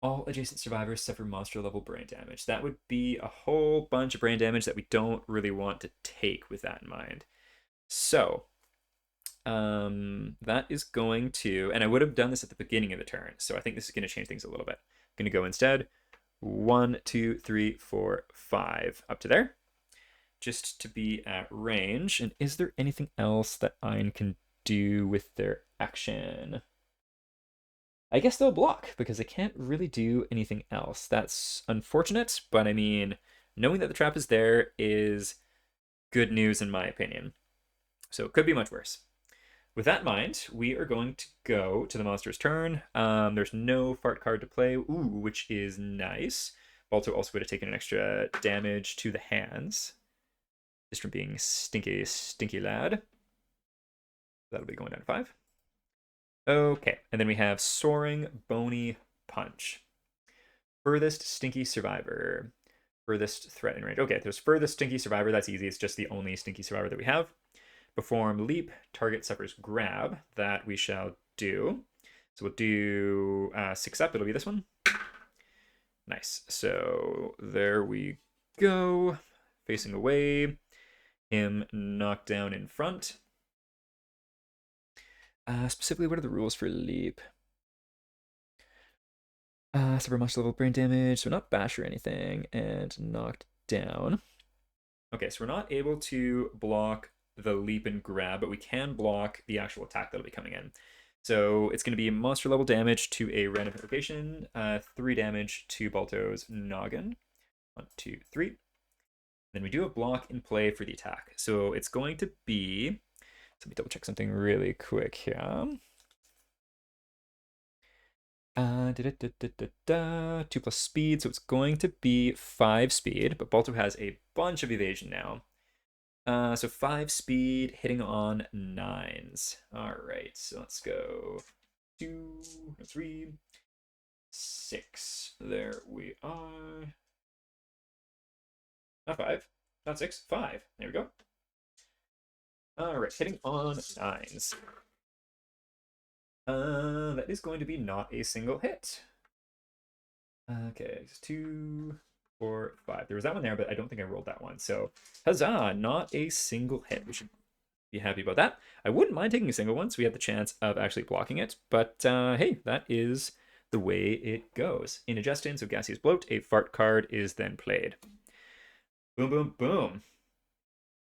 all adjacent survivors suffer monster level brain damage. That would be a whole bunch of brain damage that we don't really want to take with that in mind. So that is going to, and I would have done this at the beginning of the turn, so I think this is going to change things a little bit. I'm going to go instead 1, 2, 3, 4, 5 up to there, just to be at range. And is there anything else that Ein can do with their action? I guess they'll block because they can't really do anything else. That's unfortunate, but I mean, knowing that the trap is there is good news in my opinion. So it could be much worse. With that in mind, we are going to go to the monster's turn. There's no fart card to play, which is nice. Balto also would have taken an extra damage to the hands, just from being stinky, stinky lad. That'll be going down to 5. Okay, and then we have Soaring Bony Punch. Furthest Stinky Survivor. Furthest threat in range. Okay, there's Furthest Stinky Survivor. That's easy. It's just the only Stinky Survivor that we have. Perform Leap. Target suffers Grab. That we shall do. So we'll do 6 up. It'll be this one. Nice. So there we go. Facing away. Him knocked down in front. Specifically, what are the rules for leap? Suffer much level brain damage, so not bash or anything, and knocked down. Okay, so we're not able to block the leap and grab, but we can block the actual attack that'll be coming in. So it's going to be monster level damage to a random hit location, 3 damage to Balto's noggin. 1, 2, 3. Then we do a block in play for the attack. So it's going to be, let me double check something really quick here. 2 plus speed, so it's going to be 5 speed, but Balto has a bunch of evasion now. So 5 speed, hitting on 9s. All right, so let's go 2, 3, 6. There we are. Not 5, not 6, 5. There we go. All right, hitting on 9s. That is going to be not a single hit. Okay, 2, 4, 5. There was that one there, but I don't think I rolled that one. So, huzzah, not a single hit. We should be happy about that. I wouldn't mind taking a single one, so we have the chance of actually blocking it. But hey, that is the way it goes. In a Justin, so Gaseous Bloat, a fart card is then played. Boom, boom, boom.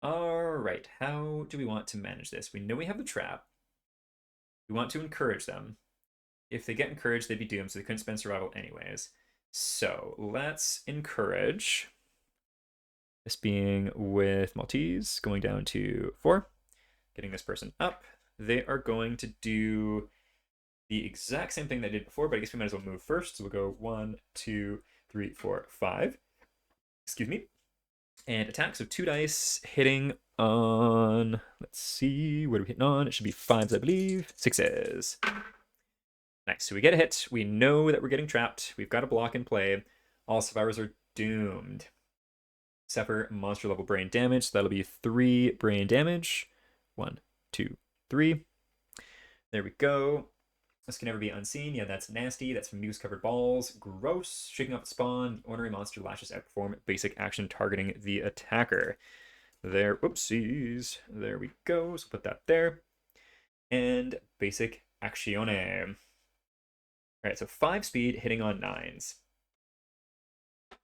All right, how do we want to manage this? We know we have the trap. We want to encourage them. If they get encouraged, they'd be doomed, so they couldn't spend survival anyways. So let's encourage. This being with Maltese, going down to 4. Getting this person up. They are going to do the exact same thing they did before, but I guess we might as well move first. So we'll go 1, 2, 3, 4, 5. Excuse me. And attack, so 2 dice, hitting on, let's see, what are we hitting on? It should be 5s, I believe. 6s. Nice, so we get a hit. We know that we're getting trapped. We've got a block in play. All survivors are doomed. Suffer monster level brain damage, so that'll be 3 brain damage. 1, 2, 3. There we go. This can never be unseen. Yeah, that's nasty. That's from muse-covered balls. Gross. Shaking off the spawn. The ornery monster lashes out. Perform basic action targeting the attacker. There. Whoopsies. There we go. So put that there. And basic actione. All right, so 5 speed hitting on 9s.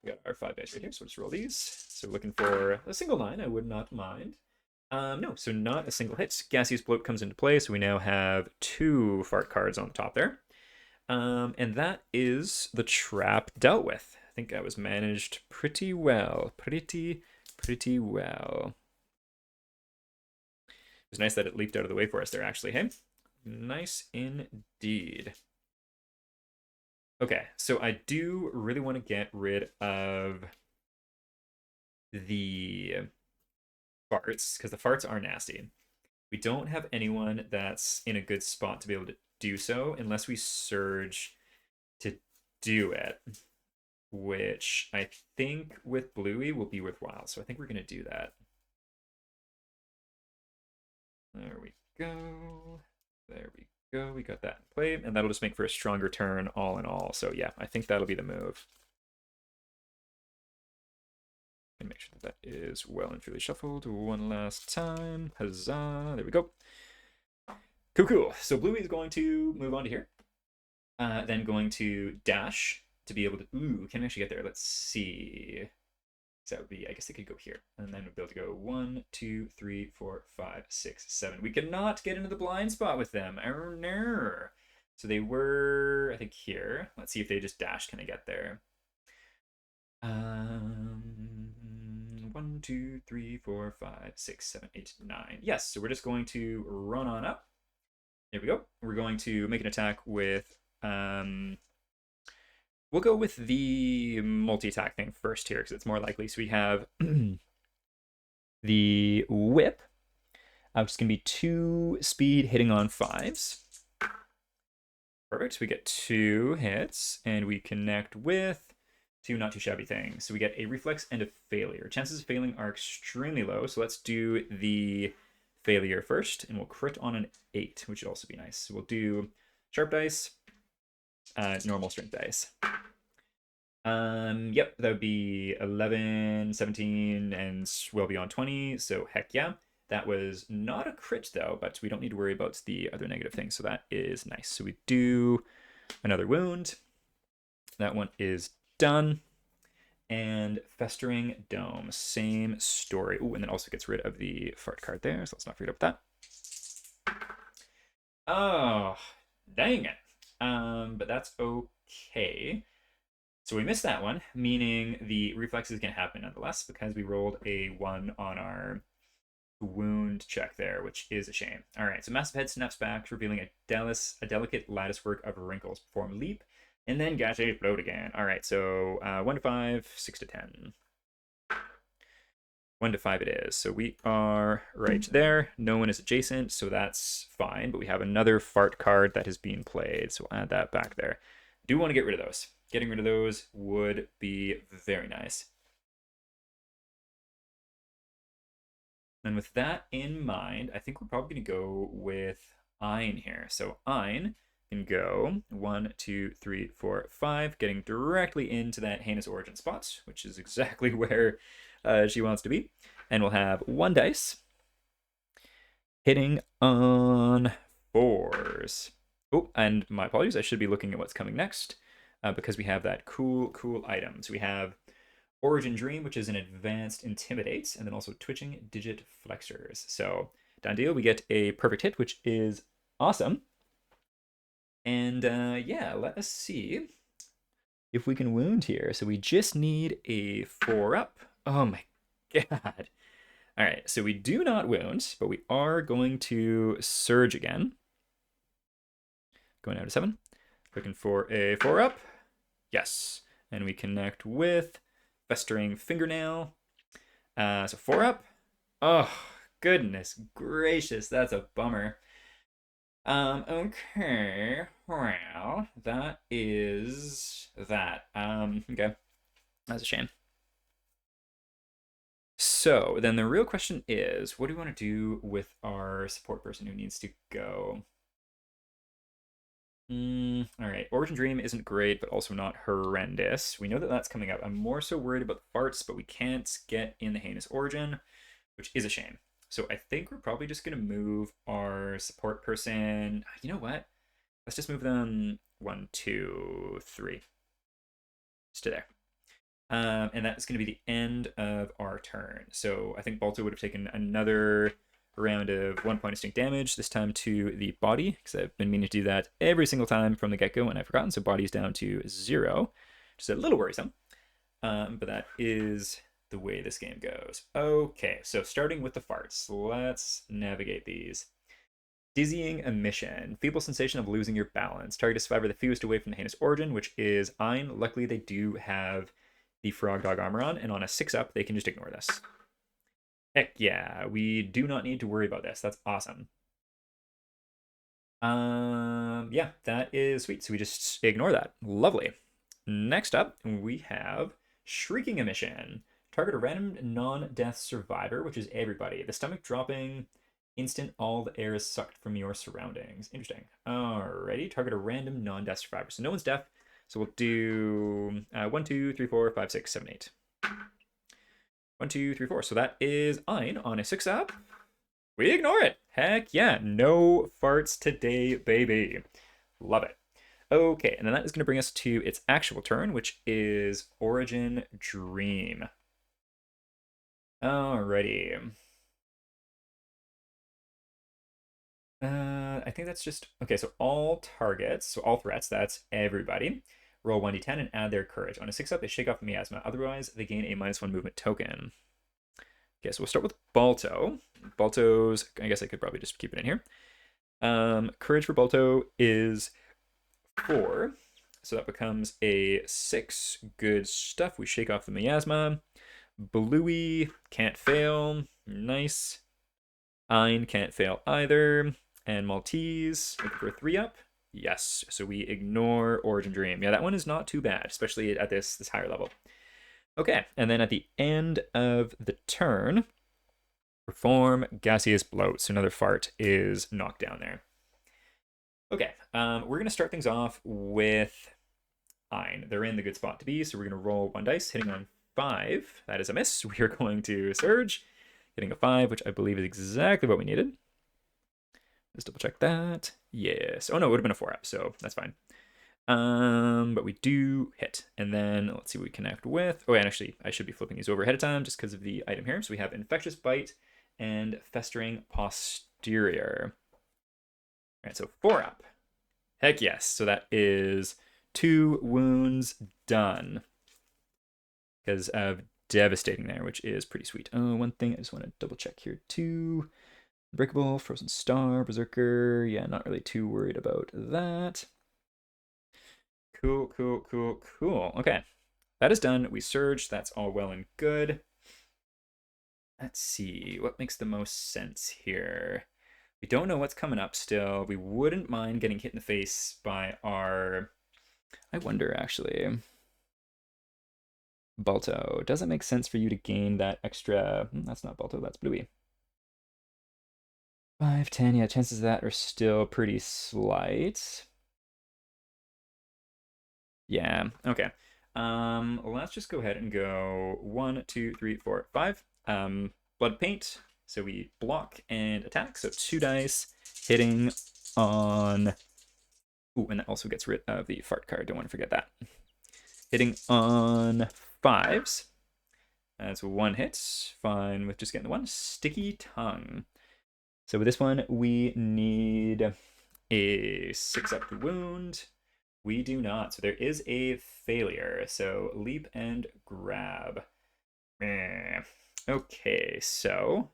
We got our 5 dice right here, so let's roll these. So we're looking for a single 9. I would not mind. No, so not a single hit. Gaseous Bloat comes into play, so we now have 2 fart cards on the top there. And that is the trap dealt with. I think that was managed pretty well. Pretty well. It was nice that it leaped out of the way for us there, actually, hey? Nice indeed. Okay, so I do really want to get rid of the farts, because the farts are nasty. We don't have anyone that's in a good spot to be able to do so unless we surge to do it, which I think with Bluey will be worthwhile. So I think we're going to do that. There we go. There we go. We got that in play, and that'll just make for a stronger turn all in all. So yeah, I think that'll be the move. And make sure that that is well and truly shuffled one last time. Huzzah. There we go. Cool. So Bluey is going to move on to here. Then going to dash to be able to... Ooh, can I actually get there? Let's see. So that would be... I guess they could go here. And then we'll be able to go 1, 2, 3, 4, 5, 6, 7. We cannot get into the blind spot with them. Oh, no. So they were, I think, here. Let's see if they just dash. Can I get there? 1, 2, 3, 4, 5, 6, 7, 8, 9. Yes, so we're just going to run on up. There we go. We're going to make an attack with... we'll go with the multi-attack thing first here, because it's more likely. So we have the whip, which is going to be 2 speed hitting on 5s. Perfect. We get 2 hits, and we connect with 2 not too shabby things. So we get a reflex and a failure. Chances of failing are extremely low, so let's do the failure first, and we'll crit on an 8, which would also be nice. So we'll do Sharp dice, normal strength dice. Yep, that would be 11, 17, and well beyond 20, so heck yeah. That was not a crit though, but we don't need to worry about the other negative things, so that is nice. So we do another wound. That one is done. And Festering Dome, same story. Ooh, and then also gets rid of the fart card there, so let's not forget about that. Oh, dang it. But that's okay. So we missed that one, meaning the reflex is going to happen nonetheless because we rolled a 1 on our wound check there, which is a shame. All right, so Massive Head snaps back, revealing a delicate lattice work of wrinkles. Perform leap, and then gaseous float again. All right, so 1 to 5, 6 to 10. 1 to 5 it is. So we are right there. No one is adjacent, so that's fine. But we have another fart card that is being played, so we'll add that back there. Do want to get rid of those. Getting rid of those would be very nice. And with that in mind, I think we're probably going to go with Ein here. So Ein can go 1, 2, 3, 4, 5, getting directly into that heinous origin spot, which is exactly where she wants to be. And we'll have 1 dice hitting on 4s. Oh, and my apologies, I should be looking at what's coming next because we have that cool item. So we have Origin Dream, which is an advanced intimidate, and then also twitching digit flexors. So done deal, we get a perfect hit, which is awesome. And yeah, let us see if we can wound here. So we just need a 4-up. Oh my god. All right, so we do not wound, but we are going to surge again. Going down to 7. Looking for a 4-up. Yes. And we connect with Festering Fingernail. So 4-up. Oh, goodness gracious, that's a bummer. Okay. Well, that is that. Okay. That's a shame. So then the real question is, what do we want to do with our support person who needs to go? All right, Origin Dream isn't great, but also not horrendous. We know that that's coming up. I'm more so worried about the farts, but we can't get in the Heinous Origin, which is a shame. So I think we're probably just going to move our support person. You know what? Let's just move them 1, 2, 3. Just to there. And that's going to be the end of our turn. So I think Balto would have taken another round of 1 point of stink damage, this time to the body, because I've been meaning to do that every single time from the get-go, and I've forgotten, so body's down to 0. Just a little worrisome, but that is the way this game goes. Okay, so starting with the farts, let's navigate these. Dizzying emission, feeble sensation of losing your balance. Target a survivor the fewest away from the heinous origin, which is Ein. Luckily, they do have the frog dog armor on, and on a 6-up, they can just ignore this. Heck yeah, we do not need to worry about this. That's awesome. Yeah, that is sweet. So we just ignore that. Lovely. Next up, we have Shrieking Emission. Target a random non-death survivor, which is everybody. The stomach dropping instant, all the air is sucked from your surroundings. Interesting. Alrighty, target a random non-death survivor. So no one's deaf. So we'll do 1, 2, 3, 4, 5, 6, 7, 8. 1, 2, 3, 4. So that is Ein on a 6-up. We ignore it. Heck yeah. No farts today, baby. Love it. Okay, and then that is going to bring us to its actual turn, which is Origin Dream. Alrighty. I think that's just... Okay, so all targets, so all threats, that's everybody. Roll 1d10 and add their courage. On a 6-up, they shake off the miasma. Otherwise, they gain a -1 movement token. Okay, so we'll start with Balto. Balto's... I guess I could probably just keep it in here. Courage for Balto is 4. So that becomes a 6. Good stuff. We shake off the miasma. Bluey can't fail. Nice. Ein can't fail either. And Maltese, looking for a 3-up. Yes, so we ignore Origin Dream. Yeah, that one is not too bad, especially at this higher level. Okay, and then at the end of the turn, perform Gaseous Bloat. So another fart is knocked down there. Okay, we're gonna start things off with Ein. They're in the good spot to be, so we're gonna roll one dice, hitting on 5. That is a miss. We are going to surge, hitting a 5, which I believe is exactly what we needed. Let's double check that. Yes. Oh no, it would have been a 4 up, so that's fine. But we do hit. And then let's see what we connect with. Oh, and actually, I should be flipping these over ahead of time just because of the item here. So we have Infectious Bite and Festering Posterior. All right, so 4 up. Heck yes. So that is 2 wounds done because of Devastating there, which is pretty sweet. Oh, one thing I just want to double check here too. Unbreakable, Frozen Star, Berserker. Yeah, not really too worried about that. Cool, cool, cool, cool. Okay, that is done. We surge. That's all well and good. Let's see. What makes the most sense here? We don't know what's coming up still. We wouldn't mind getting hit in the face by our... I wonder, actually. Balto. Does it make sense for you to gain that extra... That's not Balto, that's Bluey. 5, 10. Yeah, chances of that are still pretty slight. Yeah, okay. Let's just go ahead and go 1, 2, 3, 4, 5. Blood paint. So we block and attack. So 2 dice hitting on. Ooh, and that also gets rid of the fart card. Don't want to forget that. Hitting on 5s. That's 1 hit. Fine with just getting the 1. Sticky tongue. So with this one, we need a 6 up the wound. We do not. So there is a failure. So leap and grab. Okay, so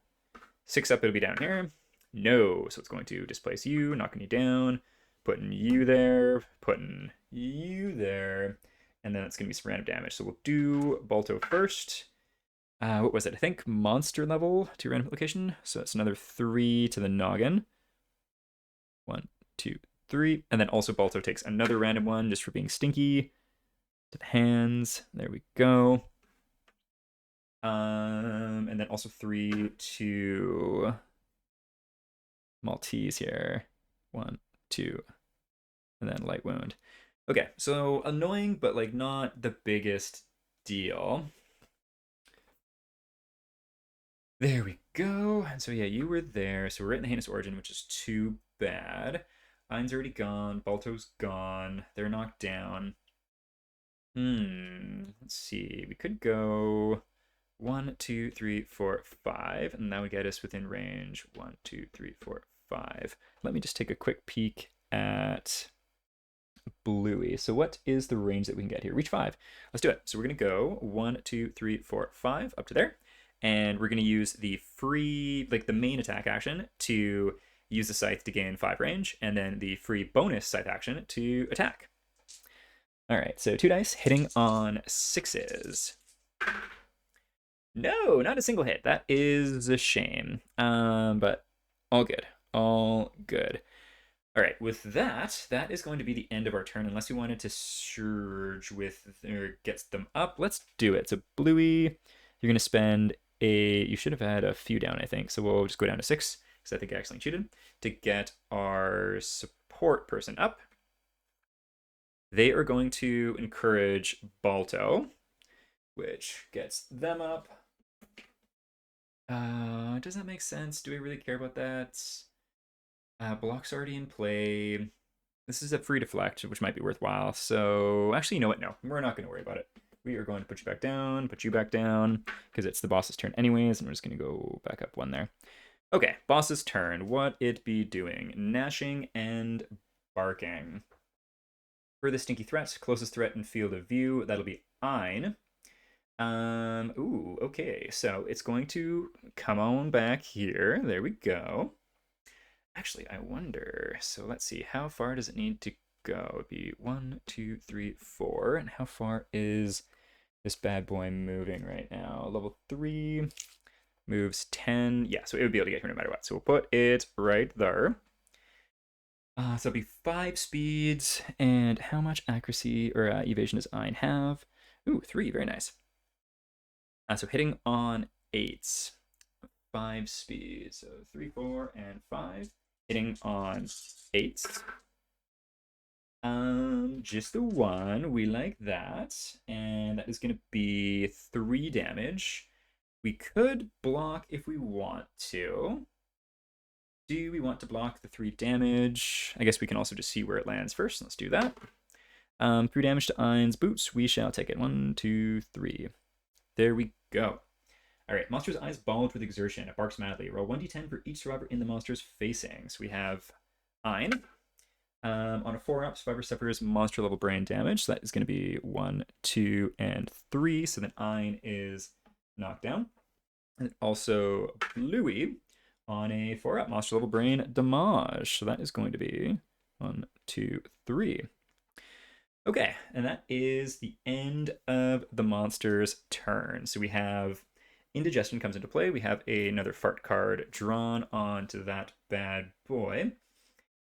6 up, it'll be down here. No, so it's going to displace you, knocking you down, putting you there, putting you there, and then it's going to be some random damage. So we'll do Balto first. What was it? I think monster level to random location. So it's another 3 to the noggin. 1, 2, 3. And then also Balto takes another random one just for being stinky. To the hands. There we go. And then also 3 to Maltese here. 1, 2, and then light wound. Okay, so annoying, but like not the biggest deal. There we go. And so yeah, you were there. So we're right in the heinous origin, which is too bad. Ein's already gone. Balto's gone. They're knocked down. Let's see. We could go 1, 2, 3, 4, 5, and that would get us within range. 1, 2, 3, 4, 5. Let me just take a quick peek at Bluey. So what is the range that we can get here? Reach 5. Let's do it. So we're going to go 1, 2, 3, 4, 5 up to there. And we're going to use the free, like the main attack action to use the scythe to gain 5 range, and then the free bonus scythe action to attack. All right, so 2 dice hitting on 6s. No, not a single hit. That is a shame. But all good. All good. All right, with that, that is going to be the end of our turn, unless we wanted to surge with, or gets them up. Let's do it. So Bluey, you're going to spend you should have had a few down, I think. So we'll just go down to 6, because I think I accidentally cheated, to get our support person up. They are going to encourage Balto, which gets them up. Does that make sense? Do we really care about that? Block's already in play. This is a free deflect, which might be worthwhile. So actually, you know what? No, we're not going to worry about it. We are going to put you back down, because it's the boss's turn anyways, and we're just going to go back up 1 there. Okay, boss's turn. What it be doing? Gnashing and barking. For the stinky threat, closest threat in field of view, that'll be Ein. Ooh, okay, so it's going to come on back here. There we go. Actually, I wonder, so let's see, how far does it need to go? It'd be 1, 2, 3, 4, and how far is this bad boy moving right now? Level 3, moves 10, yeah, so it would be able to get here no matter what. So we'll put it right there. So it'll be 5 speeds, and how much accuracy or evasion does Ein have? Ooh, 3, very nice. So hitting on 8s, 5 speeds, so 3, 4, and 5. Hitting on 8s. Just the one. We like that. And that is going to be 3 damage. We could block if we want to. Do we want to block the 3 damage? I guess we can also just see where it lands first. Let's do that. 3 damage to Ein's boots. We shall take it. 1, 2, 3. There we go. Alright, monster's eyes bulge with exertion. It barks madly. Roll 1d10 for each survivor in the monster's facing. So we have Ein. On a 4-up, survivor suffers monster level brain damage. So that is going to be 1, 2, and 3. So then Ein is knocked down. And also Bluey on a 4-up, monster level brain damage. So that is going to be 1, 2, 3. Okay, and that is the end of the monster's turn. So we have indigestion comes into play. We have another fart card drawn onto that bad boy.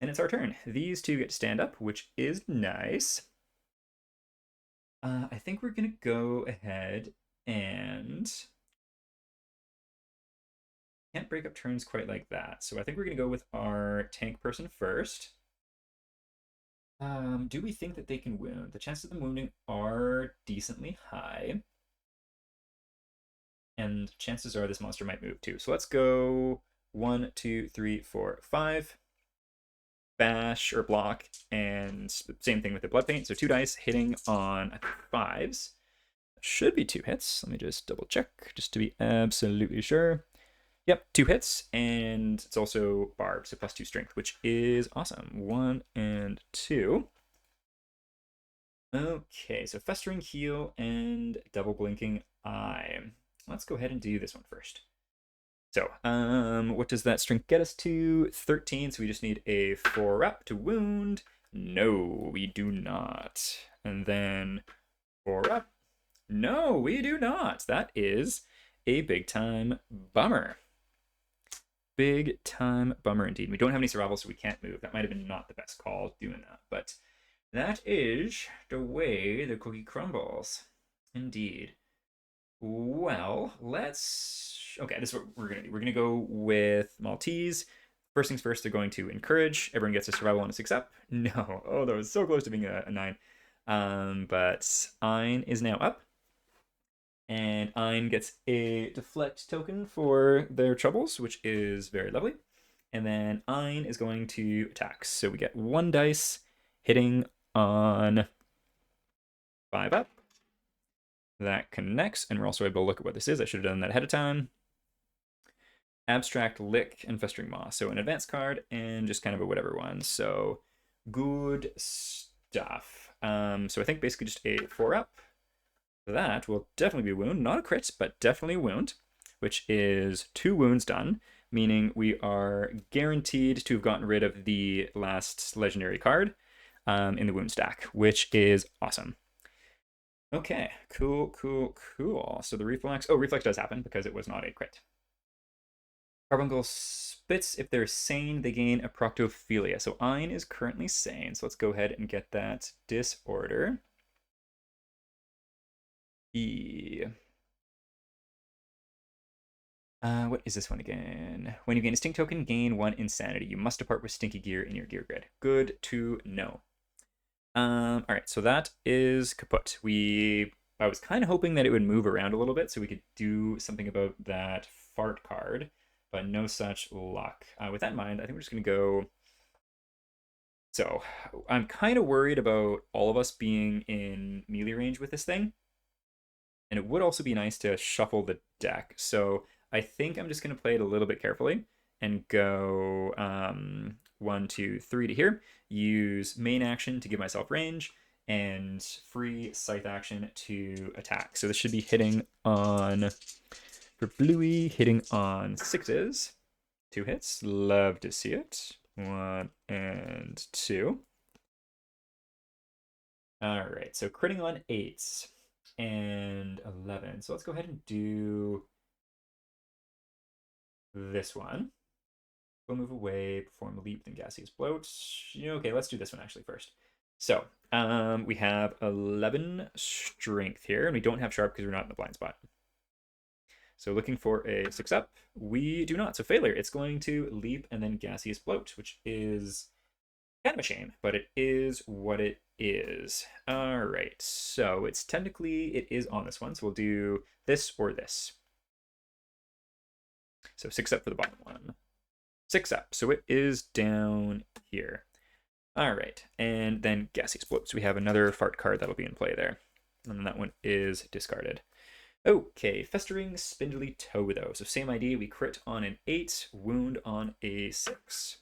And it's our turn. These two get to stand up, which is nice. I think we're going to go ahead and... Can't break up turns quite like that. So I think we're going to go with our tank person first. Do we think that they can wound? The chances of them wounding are decently high. And chances are this monster might move too. So let's go 1, 2, 3, 4, 5. Bash or block, and same thing with the blood paint. So 2 dice hitting on 5s. Should be 2 hits. Let me just double check just to be absolutely sure. Yep, 2 hits, and it's also barbed, so +2 strength, which is awesome. 1 and 2. Okay, so festering heal and double blinking eye. Let's go ahead and do this one first. So, what does that strength get us to? 13, so we just need a 4-up to wound. No, we do not. And then 4-up. No, we do not. That is a big-time bummer. Big-time bummer indeed. We don't have any survival, so we can't move. That might have been not the best call doing that, but that is the way the cookie crumbles. Indeed. Well, let's... Okay, this is what we're going to do. We're going to go with Maltese. First things first, they're going to encourage. Everyone gets a survival on a 6-up. No. Oh, that was so close to being a 9. But Ein is now up. And Ein gets a deflect token for their troubles, which is very lovely. And then Ein is going to attack. So we get 1 dice hitting on 5-up. That connects, and we're also able to look at what this is. I should have done that ahead of time. Abstract Lick and Festering Maw. So an advanced card and just kind of a whatever one. So good stuff. So I think basically just a 4-up. That will definitely be a wound. Not a crit, but definitely a wound, which is 2 wounds done, meaning we are guaranteed to have gotten rid of the last legendary card in the wound stack, which is awesome. Okay, cool. So the reflex... Oh, reflex does happen because it was not a crit. Carbuncle spits. If they're sane, they gain a proctophilia. So Ein is currently sane, so let's go ahead and get that disorder. What is this one again? When you gain a stink token, gain 1 insanity. You must depart with stinky gear in your gear grid. Good to know. All right, so that is kaput. I was kind of hoping that it would move around a little bit so we could do something about that fart card, but no such luck. With that in mind, I think we're just gonna go. So I'm kind of worried about all of us being in melee range with this thing. And it would also be nice to shuffle the deck. So I think I'm just going to play it a little bit carefully and go 1, 2, 3 to here. Use main action to give myself range and free scythe action to attack. So this should be hitting on, for Bluey, hitting on 6s. 2 hits. Love to see it. 1 and 2. All right, so critting on 8s. And 11. So let's go ahead and do this one. We'll move away, perform a leap, then gaseous bloat. Okay, let's do this one actually first. So we have 11 strength here, and we don't have sharp because we're not in the blind spot. So looking for a 6-up, we do not. So failure, it's going to leap and then gaseous bloat, which is Kind of a shame, but it is what it is. All right, so it's technically, it is on this one, so we'll do this or this. So 6 up for the bottom one. 6 up, so it is down here. All right, and then gas explodes. We have another fart card that'll be in play there. And that one is discarded. Okay, Festering Spindly Toe, though. So same idea, we crit on an 8, wound on a 6.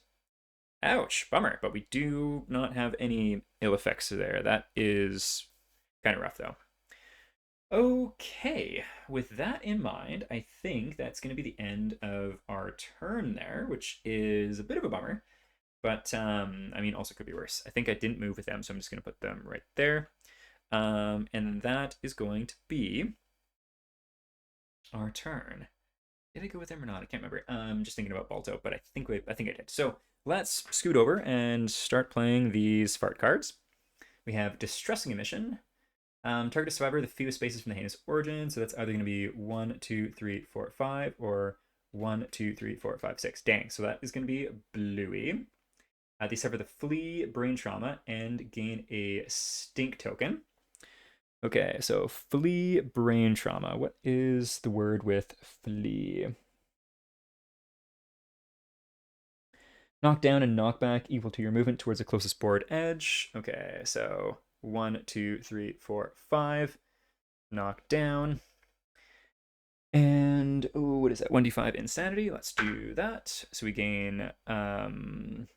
Ouch, bummer, but we do not have any ill effects there. That is kind of rough, though. Okay, with that in mind, I think that's going to be the end of our turn there, which is a bit of a bummer. But, I mean, also could be worse. I think I didn't move with them, so I'm just going to put them right there. And that is going to be our turn. Did I go with them or not? I can't remember. I'm just thinking about Balto, but I think I did. So let's scoot over and start playing these fart cards. We have Distressing Emission. Target a survivor the fewest spaces from the heinous origin. So that's either going to be 1, 2, 3, 4, 5, or 1, 2, 3, 4, 5, 6. Dang. So that is going to be Bluey. They suffer the Flea Brain Trauma and gain a Stink token. Okay, so Flea Brain Trauma. What is the word with Flea? Knock down and knock back equal to your movement towards the closest board edge. Okay, so 1, 2, 3, 4, 5. Knock down. And, oh, what is that? 1d5 Insanity. Let's do that. So we gain 4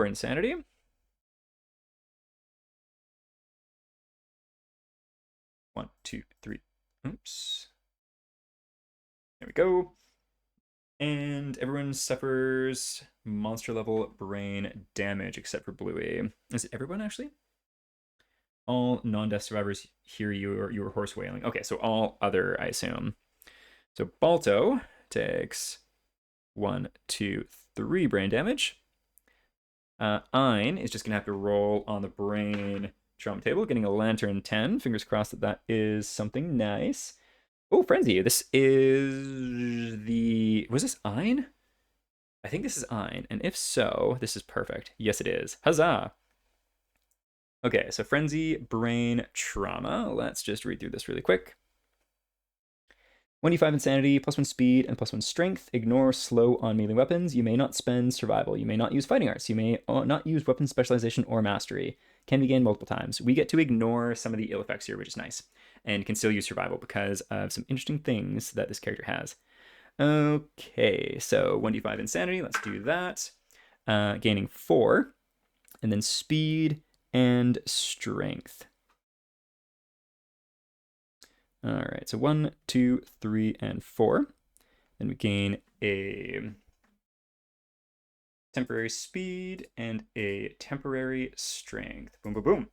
Insanity. One, two, three. Oops. There we go. And everyone suffers monster level brain damage except for Bluey. Is it everyone actually? All non-death survivors hear your horse wailing. Okay, so all other, I assume. So Balto takes 1, 2, 3 brain damage. Ein is just gonna have to roll on the brain trauma table, getting a lantern 10. Fingers crossed that that is something nice. Oh, Frenzy. This is the... Was this Ein? I think this is Ein. And if so, this is perfect. Yes, it is. Huzzah! Okay, so Frenzy, Brain, Trauma. Let's just read through this really quick. 1d5 Insanity, +1 Speed, and +1 Strength. Ignore slow on melee weapons. You may not spend Survival. You may not use Fighting Arts. You may not use Weapon Specialization or Mastery. Can be gained multiple times. We get to ignore some of the ill effects here, which is nice. And can still use Survival because of some interesting things that this character has. Okay, so 1d5 Insanity. Let's do that. Gaining 4. And then Speed and Strength. All right, so 1, 2, 3, and 4. Then we gain a temporary speed and a temporary strength. Boom, boom, boom.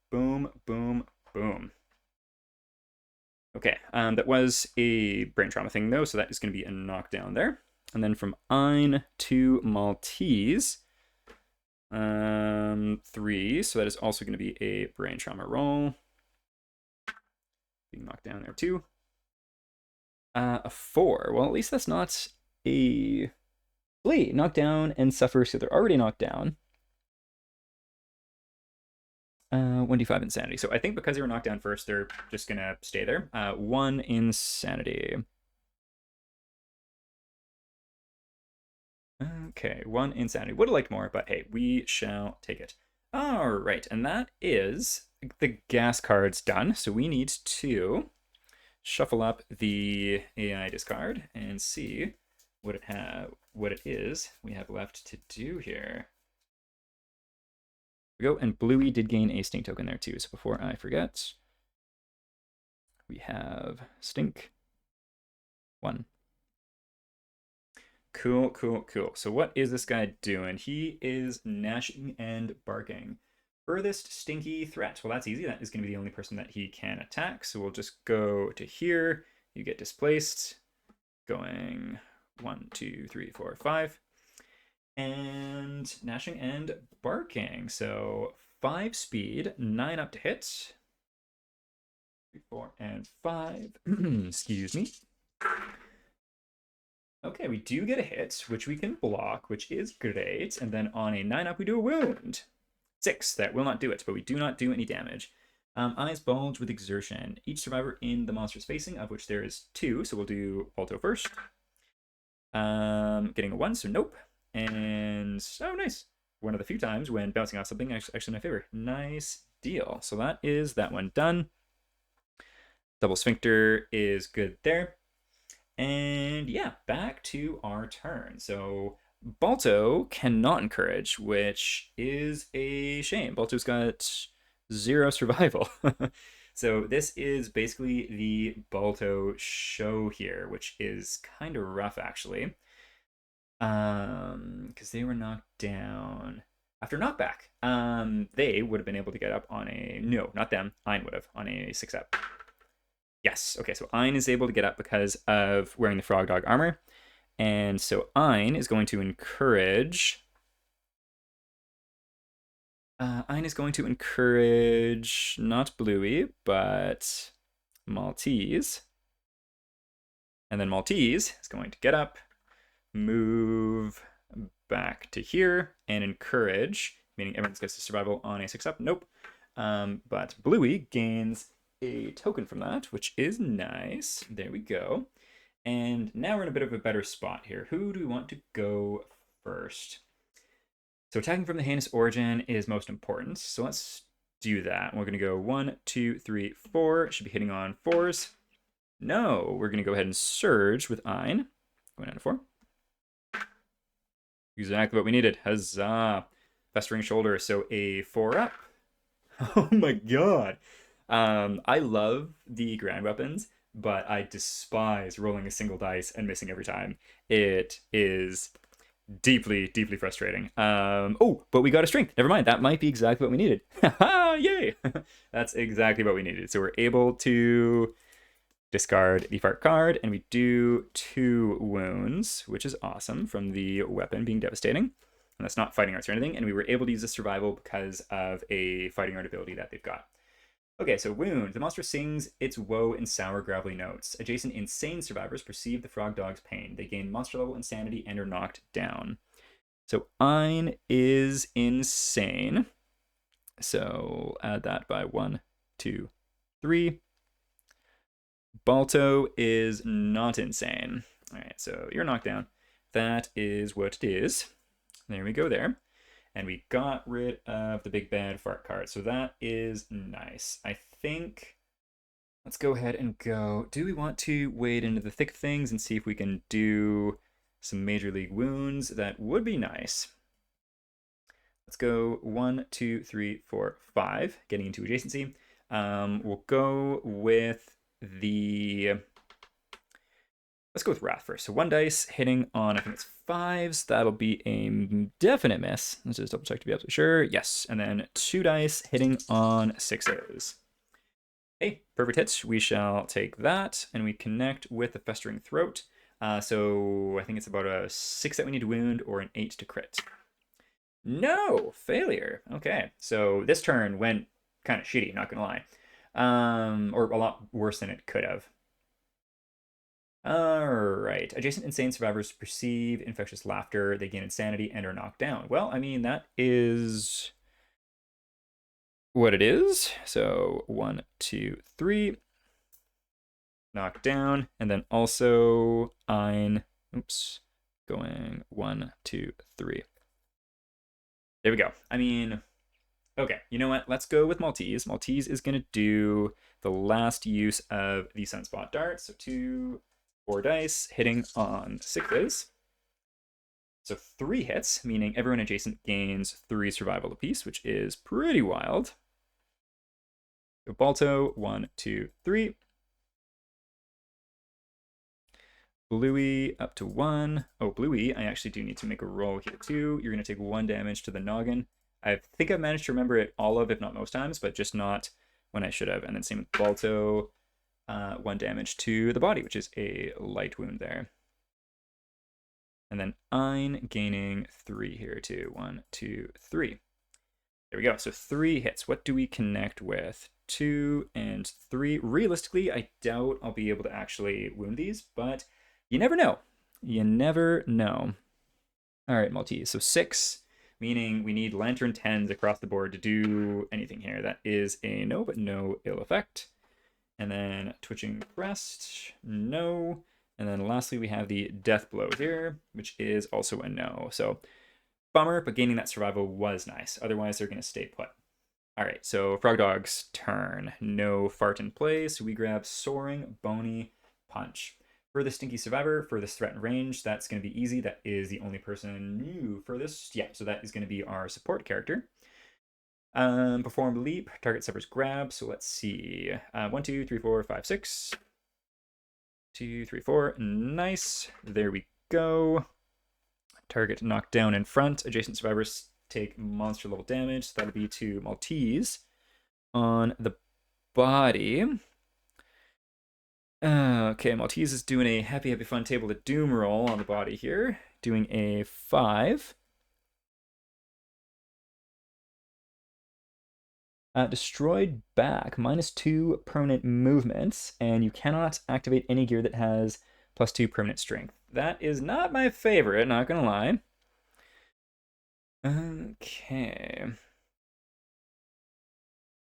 Boom, boom, boom. Okay, that was a brain trauma thing though, so that is going to be a knockdown there. And then from Ein to Maltese, 3, so that is also going to be a brain trauma roll. Being knocked down there too. A 4. Well, at least that's not a Flee. Knocked down and suffer, so they're already knocked down. 1d5 Insanity. So I think because they were knocked down first, they're just going to stay there. 1 Insanity. Okay, 1 Insanity. Would have liked more, but hey, we shall take it. All right, and that is the gas cards done. So we need to shuffle up the AI discard and see what it is we have left to do here. Here we go, and Bluey did gain a stink token there too. So before I forget, we have stink 1. Cool, cool, cool. So what is this guy doing? He is gnashing and barking. Furthest stinky threat. Well, that's easy. That is going to be the only person that he can attack. So we'll just go to here. You get displaced. Going 1, 2, 3, 4, 5. And gnashing and barking. So 5 speed, 9 up to hit. 3, 4, and 5. Excuse me. Okay, we do get a hit, which we can block, which is great. And then on a 9 up, we do a wound. 6, that will not do it, but we do not do any damage. Eyes bulge with exertion. Each survivor in the monster's facing, of which there is 2, so we'll do Alto first. Getting a 1, so nope. And, oh, nice. One of the few times when bouncing off something actually in my favor. Nice deal. So that is that one done. Double sphincter is good there. And yeah, back to our turn. So Balto cannot encourage, which is a shame. Balto's got 0 survival. So this is basically the Balto show here, which is kind of rough actually. Because they were knocked down after knockback. They would have been able to get up on a, no, not them. Ein would have on a 6 up. Yes, okay, so Ein is able to get up because of wearing the frog dog armor. And so Ein is going to encourage... Ein is going to encourage not Bluey, but Maltese. And then Maltese is going to get up, move back to here, and encourage, meaning everyone gets a survival on a 6 up. Nope. But Bluey gains a token from that, which is nice. There we go. And now we're in a bit of a better spot here. Who do we want to go first? So attacking from the heinous origin is most important. So let's do that. We're going to go 1, 2, 3, 4. Should be hitting on 4s. No, we're going to go ahead and surge with Ein. Going down to 4. Exactly what we needed. Huzzah. Festering shoulder. So a 4 up. Oh my god. I love the ground weapons, but I despise rolling a single dice and missing every time. It is deeply, deeply frustrating. Oh, but we got a strength. Never mind. That might be exactly what we needed. Yay! That's exactly what we needed. So we're able to discard the fart card, and we do 2 wounds, which is awesome from the weapon being devastating. And that's not fighting arts or anything. And we were able to use this survival because of a fighting art ability that they've got. Okay, so wound. The monster sings its woe in sour, gravelly notes. Adjacent insane survivors perceive the frog dog's pain. They gain monster level insanity and are knocked down. So Ein is insane. So add that by 1, 2, 3. Balto is not insane. All right, so you're knocked down. That is what it is. There we go there. And we got rid of the big bad fart card. So that is nice. I think, let's go ahead and go. Do we want to wade into the thick of things and see if we can do some major league wounds? That would be nice. Let's go 1, 2, 3, 4, 5, getting into adjacency. We'll go with the... Let's go with Wrath first. So 1 dice hitting on, I think it's 5s. That'll be a definite miss. Let's just double check to be absolutely sure. Yes. And then 2 dice hitting on 6s. Hey, perfect hits. We shall take that, and we connect with the Festering Throat. So I think it's about a 6 that we need to wound or an 8 to crit. No, failure. Okay, so this turn went kind of shitty, not gonna lie. Or a lot worse than it could have. Alright. Adjacent insane survivors perceive infectious laughter, they gain insanity, and are knocked down. Well, I mean, that is what it is. So 1, 2, 3. Knocked down. And then also Ein. Oops. Going 1, 2, 3. There we go. I mean, okay, you know what? Let's go with Maltese. Maltese is going to do the last use of the Sunspot Dart. So 2, 4 dice, hitting on 6s. So 3 hits, meaning everyone adjacent gains 3 survival apiece, which is pretty wild. So Balto, 1, 2, 3. Bluey up to 1. Oh, Bluey, I actually do need to make a roll here too. You're going to take 1 damage to the noggin. I think I've managed to remember it all of, if not most times, but just not when I should have. And then same with Balto. 1 damage to the body, which is a light wound there. And then Ein gaining 3 here too. 1, 2, 3. There we go. So 3 hits. What do we connect with? 2 and 3. Realistically, I doubt I'll be able to actually wound these, but you never know. You never know. All right, Maltese. So 6, meaning we need lantern 10s across the board to do anything here. That is a no, but no ill effect. And then twitching crest, no. And then lastly, we have the death blow here, which is also a no. So bummer, but gaining that survival was nice. Otherwise, they're going to stay put. All right, so Frog Dog's turn. No fart in play, so we grab Soaring, Bony, Punch. For the Stinky Survivor, for this threat and range, that's going to be easy. That is the only person new for this. Yeah, so that is going to be our support character. Perform leap, target suffers grab. So let's see. 1, 2, 3, 4, 5, 6. 2, 3, 4. Nice. There we go. Target knocked down in front. Adjacent survivors take monster level damage. So that'll be to Maltese on the body. Okay, Maltese is doing a happy fun table to doom roll on the body here. Doing a 5. Destroyed back, -2 permanent movements, and you cannot activate any gear that has +2 permanent strength. That is not my favorite, not gonna lie. Okay.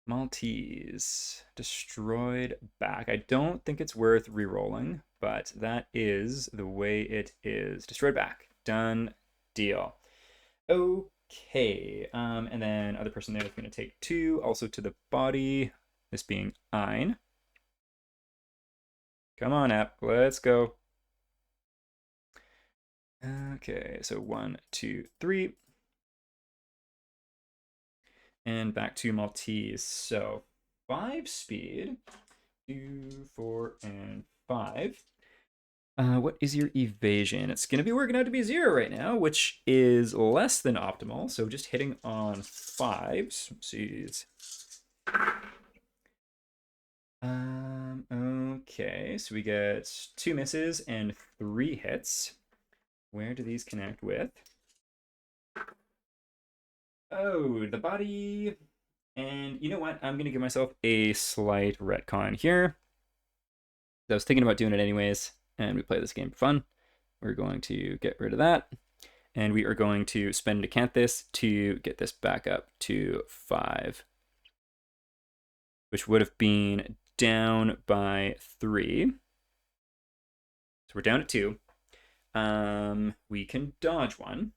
Maltese. Destroyed back. I don't think it's worth re-rolling, but that is the way it is. Destroyed back. Done deal. Okay. And then other person there is going to take 2, also to the body. This being Ein. Come on, app. Let's go. Okay, so 1, 2, 3. And back to Maltese. So 5 speed. 2, 4, and 5. What is your evasion? It's going to be working out to be 0 right now, which is less than optimal. So just hitting on 5s. Let's see. Okay, so we get 2 misses and 3 hits. Where do these connect with? Oh, the body. And you know what? I'm going to give myself a slight retcon here. I was thinking about doing it anyways, and we play this game for fun. We're going to get rid of that, and we are going to spend Acanthus to get this back up to 5, which would have been down by 3. So we're down at 2. We can dodge one.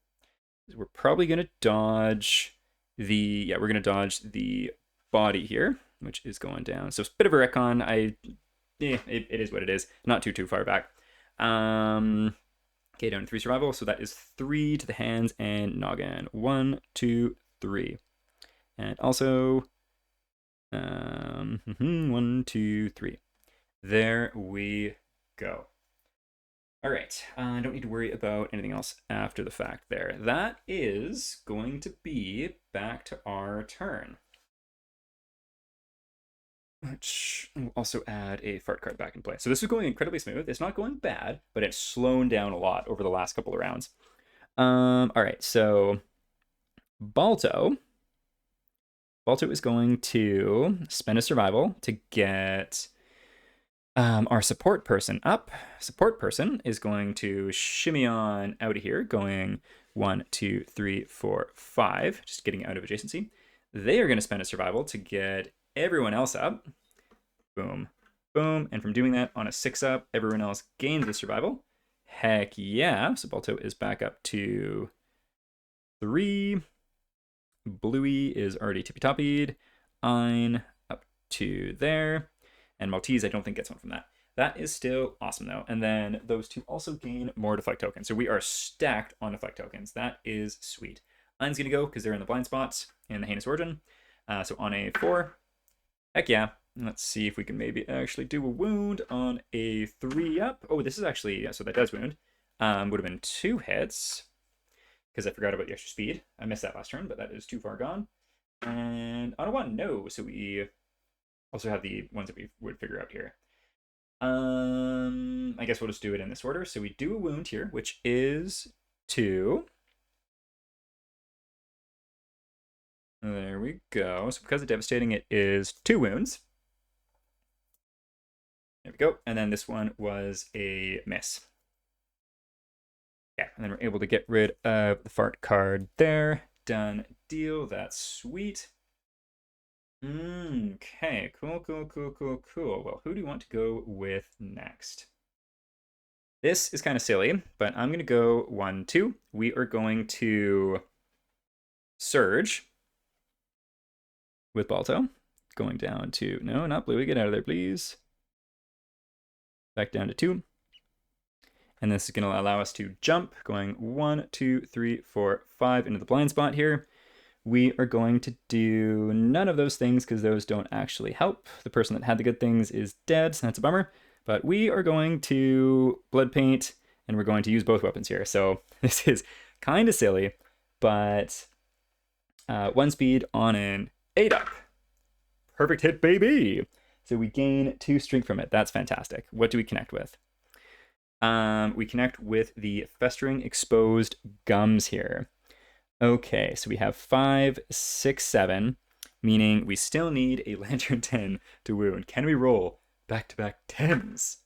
We're probably going to dodge the, we're going to dodge the body here, which is going down. So it's a bit of a retcon. It is what it is. Not too far back. Okay, down to 3 survival. So that is 3 to the hands and noggin. 1, 2, 3. And also, 1, 2, 3. There we go. All right, I don't need to worry about anything else after the fact there. That is going to be back to our turn. Which will also add a fart card back in play. So this is going incredibly smooth. It's not going bad, but it's slowed down a lot over the last couple of rounds. All right, so Balto is going to spend a survival to get our support person up. Support person is going to shimmy on out of here, going 1, 2, 3, 4, 5, just getting out of adjacency. They are going to spend a survival to get everyone else up. Boom, boom. And from doing that on a 6 up, everyone else gains a survival. Heck yeah. So Balto is back up to 3. Bluey is already tippy-toppied. Ein up to there. And Maltese, I don't think gets one from that. That is still awesome, though. And then those 2 also gain more deflect tokens. So we are stacked on deflect tokens. That is sweet. Ein's going to go because they're in the blind spots in the Heinous Origin. So on a 4, heck yeah. Let's see if we can maybe actually do a wound on a 3 up. Oh, this is actually, yeah, so that does wound. Would have been 2 hits because I forgot about the extra speed. I missed that last turn, but that is too far gone. And on a 1, no. So we also have the ones that we would figure out here. I guess we'll just do it in this order. So we do a wound here, which is 2. There we go. So because of devastating, it is 2 wounds. There we go. And then this one was a miss. Yeah, and then we're able to get rid of the fart card there. Done deal. That's sweet. Okay, cool, cool, cool, cool, cool. Well, who do you want to go with next? This is kind of silly, but I'm going to go 1, 2. We are going to Surge with Balto. Going down to, no, not Bluey, get out of there, please. Back down to 2. And this is going to allow us to jump, going 1, 2, 3, 4, 5 into the blind spot here. We are going to do none of those things because those don't actually help. The person that had the good things is dead, so that's a bummer. But we are going to Blood Paint, and we're going to use both weapons here. So this is kind of silly, but 1 speed on an 8-up. Perfect hit, baby! So we gain 2 strength from it. That's fantastic. What do we connect with? We connect with the Festering Exposed Gums here. Okay, so we have 5, 6, 7, meaning we still need a Lantern 10 to wound. Can we roll back-to-back 10s?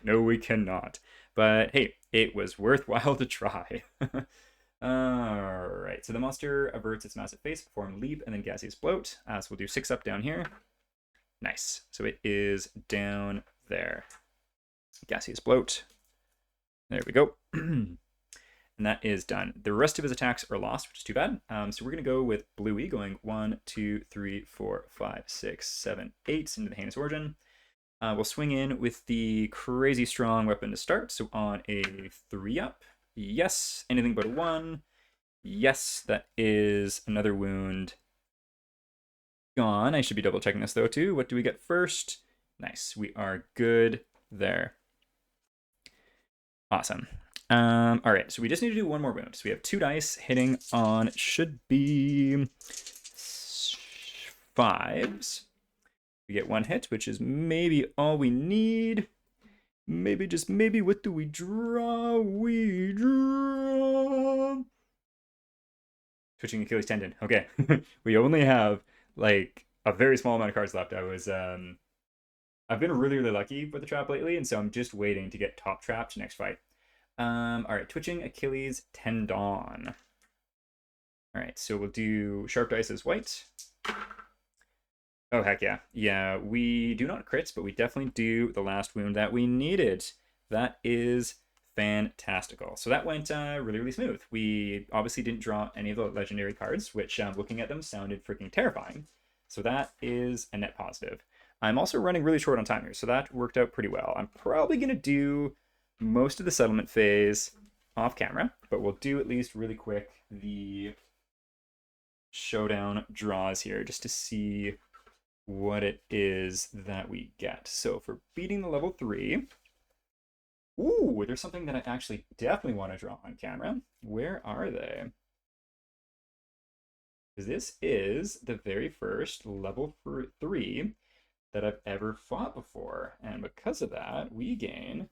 No, we cannot. But hey, it was worthwhile to try. Alright, so the monster averts its massive face, perform leap, and then gaseous bloat. So we'll do 6 up down here. Nice. So it is down there. Gaseous bloat. There we go. And that is done. The rest of his attacks are lost, which is too bad. So we're going to go with Bluey, going 1, 2, 3, 4, 5, 6, 7, 8 into the Heinous Origin. We'll swing in with the crazy strong weapon to start. So on a 3-up, yes. Anything but a 1, yes. That is another wound gone. I should be double checking this though too. What do we get first? Nice. We are good there. Awesome. All right, so we just need to do 1 more wound. So we have 2 dice hitting on, should be 5s. We get 1 hit, which is maybe all we need. Maybe, just maybe, what do we draw? We draw... Twitching Achilles tendon. Okay, we only have, like, a very small amount of cards left. I've been really, really lucky with the trap lately, and so I'm just waiting to get top trapped next fight. All right, twitching Achilles tendon. All right, so we'll do sharp dice as white. Oh, heck yeah. Yeah, we do not crits, but we definitely do the last wound that we needed. That is fantastical. So that went really, really smooth. We obviously didn't draw any of the legendary cards, which looking at them sounded freaking terrifying. So that is a net positive. I'm also running really short on time here, so that worked out pretty well. I'm probably going to do most of the settlement phase off camera, but we'll do at least really quick the showdown draws here just to see what it is that we get. So for beating the level 3, ooh, there's something that I actually definitely want to draw on camera. Where are they? Because this is the very first level 3 that I've ever fought before, and because of that, we gain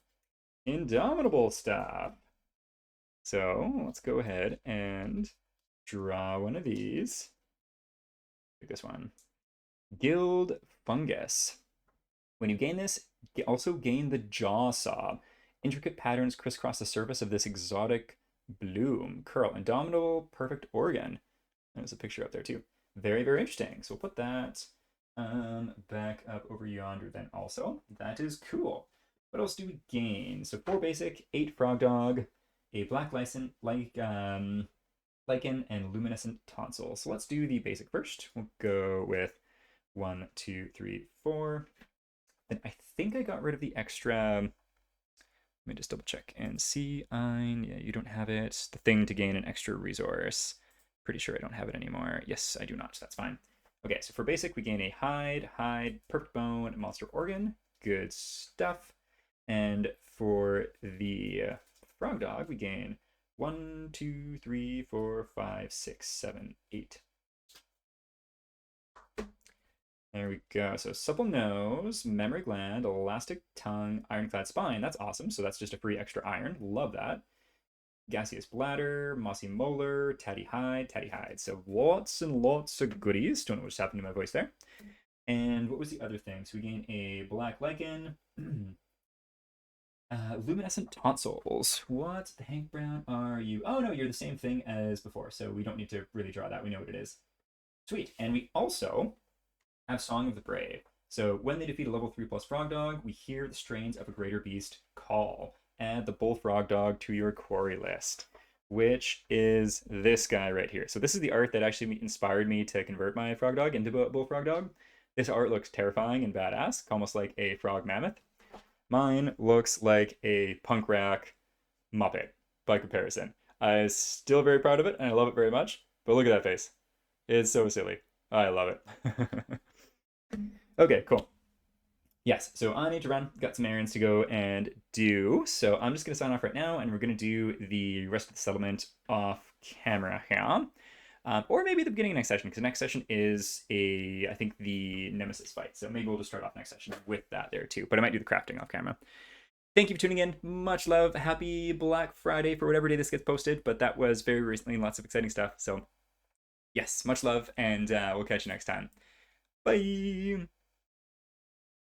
Indomitable stuff. So let's go ahead and draw one of these. Pick this one. Guild Fungus. When you gain this, you also gain the Jaw Saw. Intricate patterns crisscross the surface of this exotic bloom. Curl. Indomitable perfect organ. There's a picture up there too. Very, very interesting. So we'll put that back up over yonder then also. That is cool. What else do we gain? So 4 basic, 8 frog dog, a black lichen, and luminescent tonsil. So let's do the basic first. We'll go with 1, 2, 3, 4. And I think I got rid of the extra. Let me just double check and see. Yeah, you don't have it. The thing to gain an extra resource. Pretty sure I don't have it anymore. Yes, I do not. That's fine. Okay, so for basic, we gain a hide, perfect bone, monster organ. Good stuff. And for the frog dog, we gain 1, 2, 3, 4, 5, 6, 7, 8. There we go. So supple nose, memory gland, elastic tongue, ironclad spine. That's awesome. So that's just a free extra iron. Love that. Gaseous bladder, mossy molar, tatty hide. So lots and lots of goodies. Don't know what's happening to my voice there. And what was the other thing? So we gain a black lichen, Luminescent tonsils. What the Hank Brown are you? Oh no, you're the same thing as before, so we don't need to really draw that. We know what it is. Sweet. And we also have Song of the Brave. So when they defeat a level 3 plus frog dog, we hear the strains of a greater beast call. Add the bullfrog dog to your quarry list, which is this guy right here. So this is the art that actually inspired me to convert my frog dog into a bullfrog dog. This art looks terrifying and badass, almost like a frog mammoth. Mine looks like a punk rock Muppet by comparison. I'm still very proud of it and I love it very much, but look at that face. It's so silly. I love it. Okay, cool. Yes, so I need to run. Got some errands to go and do. So I'm just going to sign off right now, and we're going to do the rest of the settlement off camera here. Or maybe the beginning of next session, because next session is I think the Nemesis fight. So maybe we'll just start off next session with that there too. But I might do the crafting off camera. Thank you for tuning in. Much love. Happy Black Friday for whatever day this gets posted. But that was very recently, lots of exciting stuff. So yes, much love, and we'll catch you next time. Bye.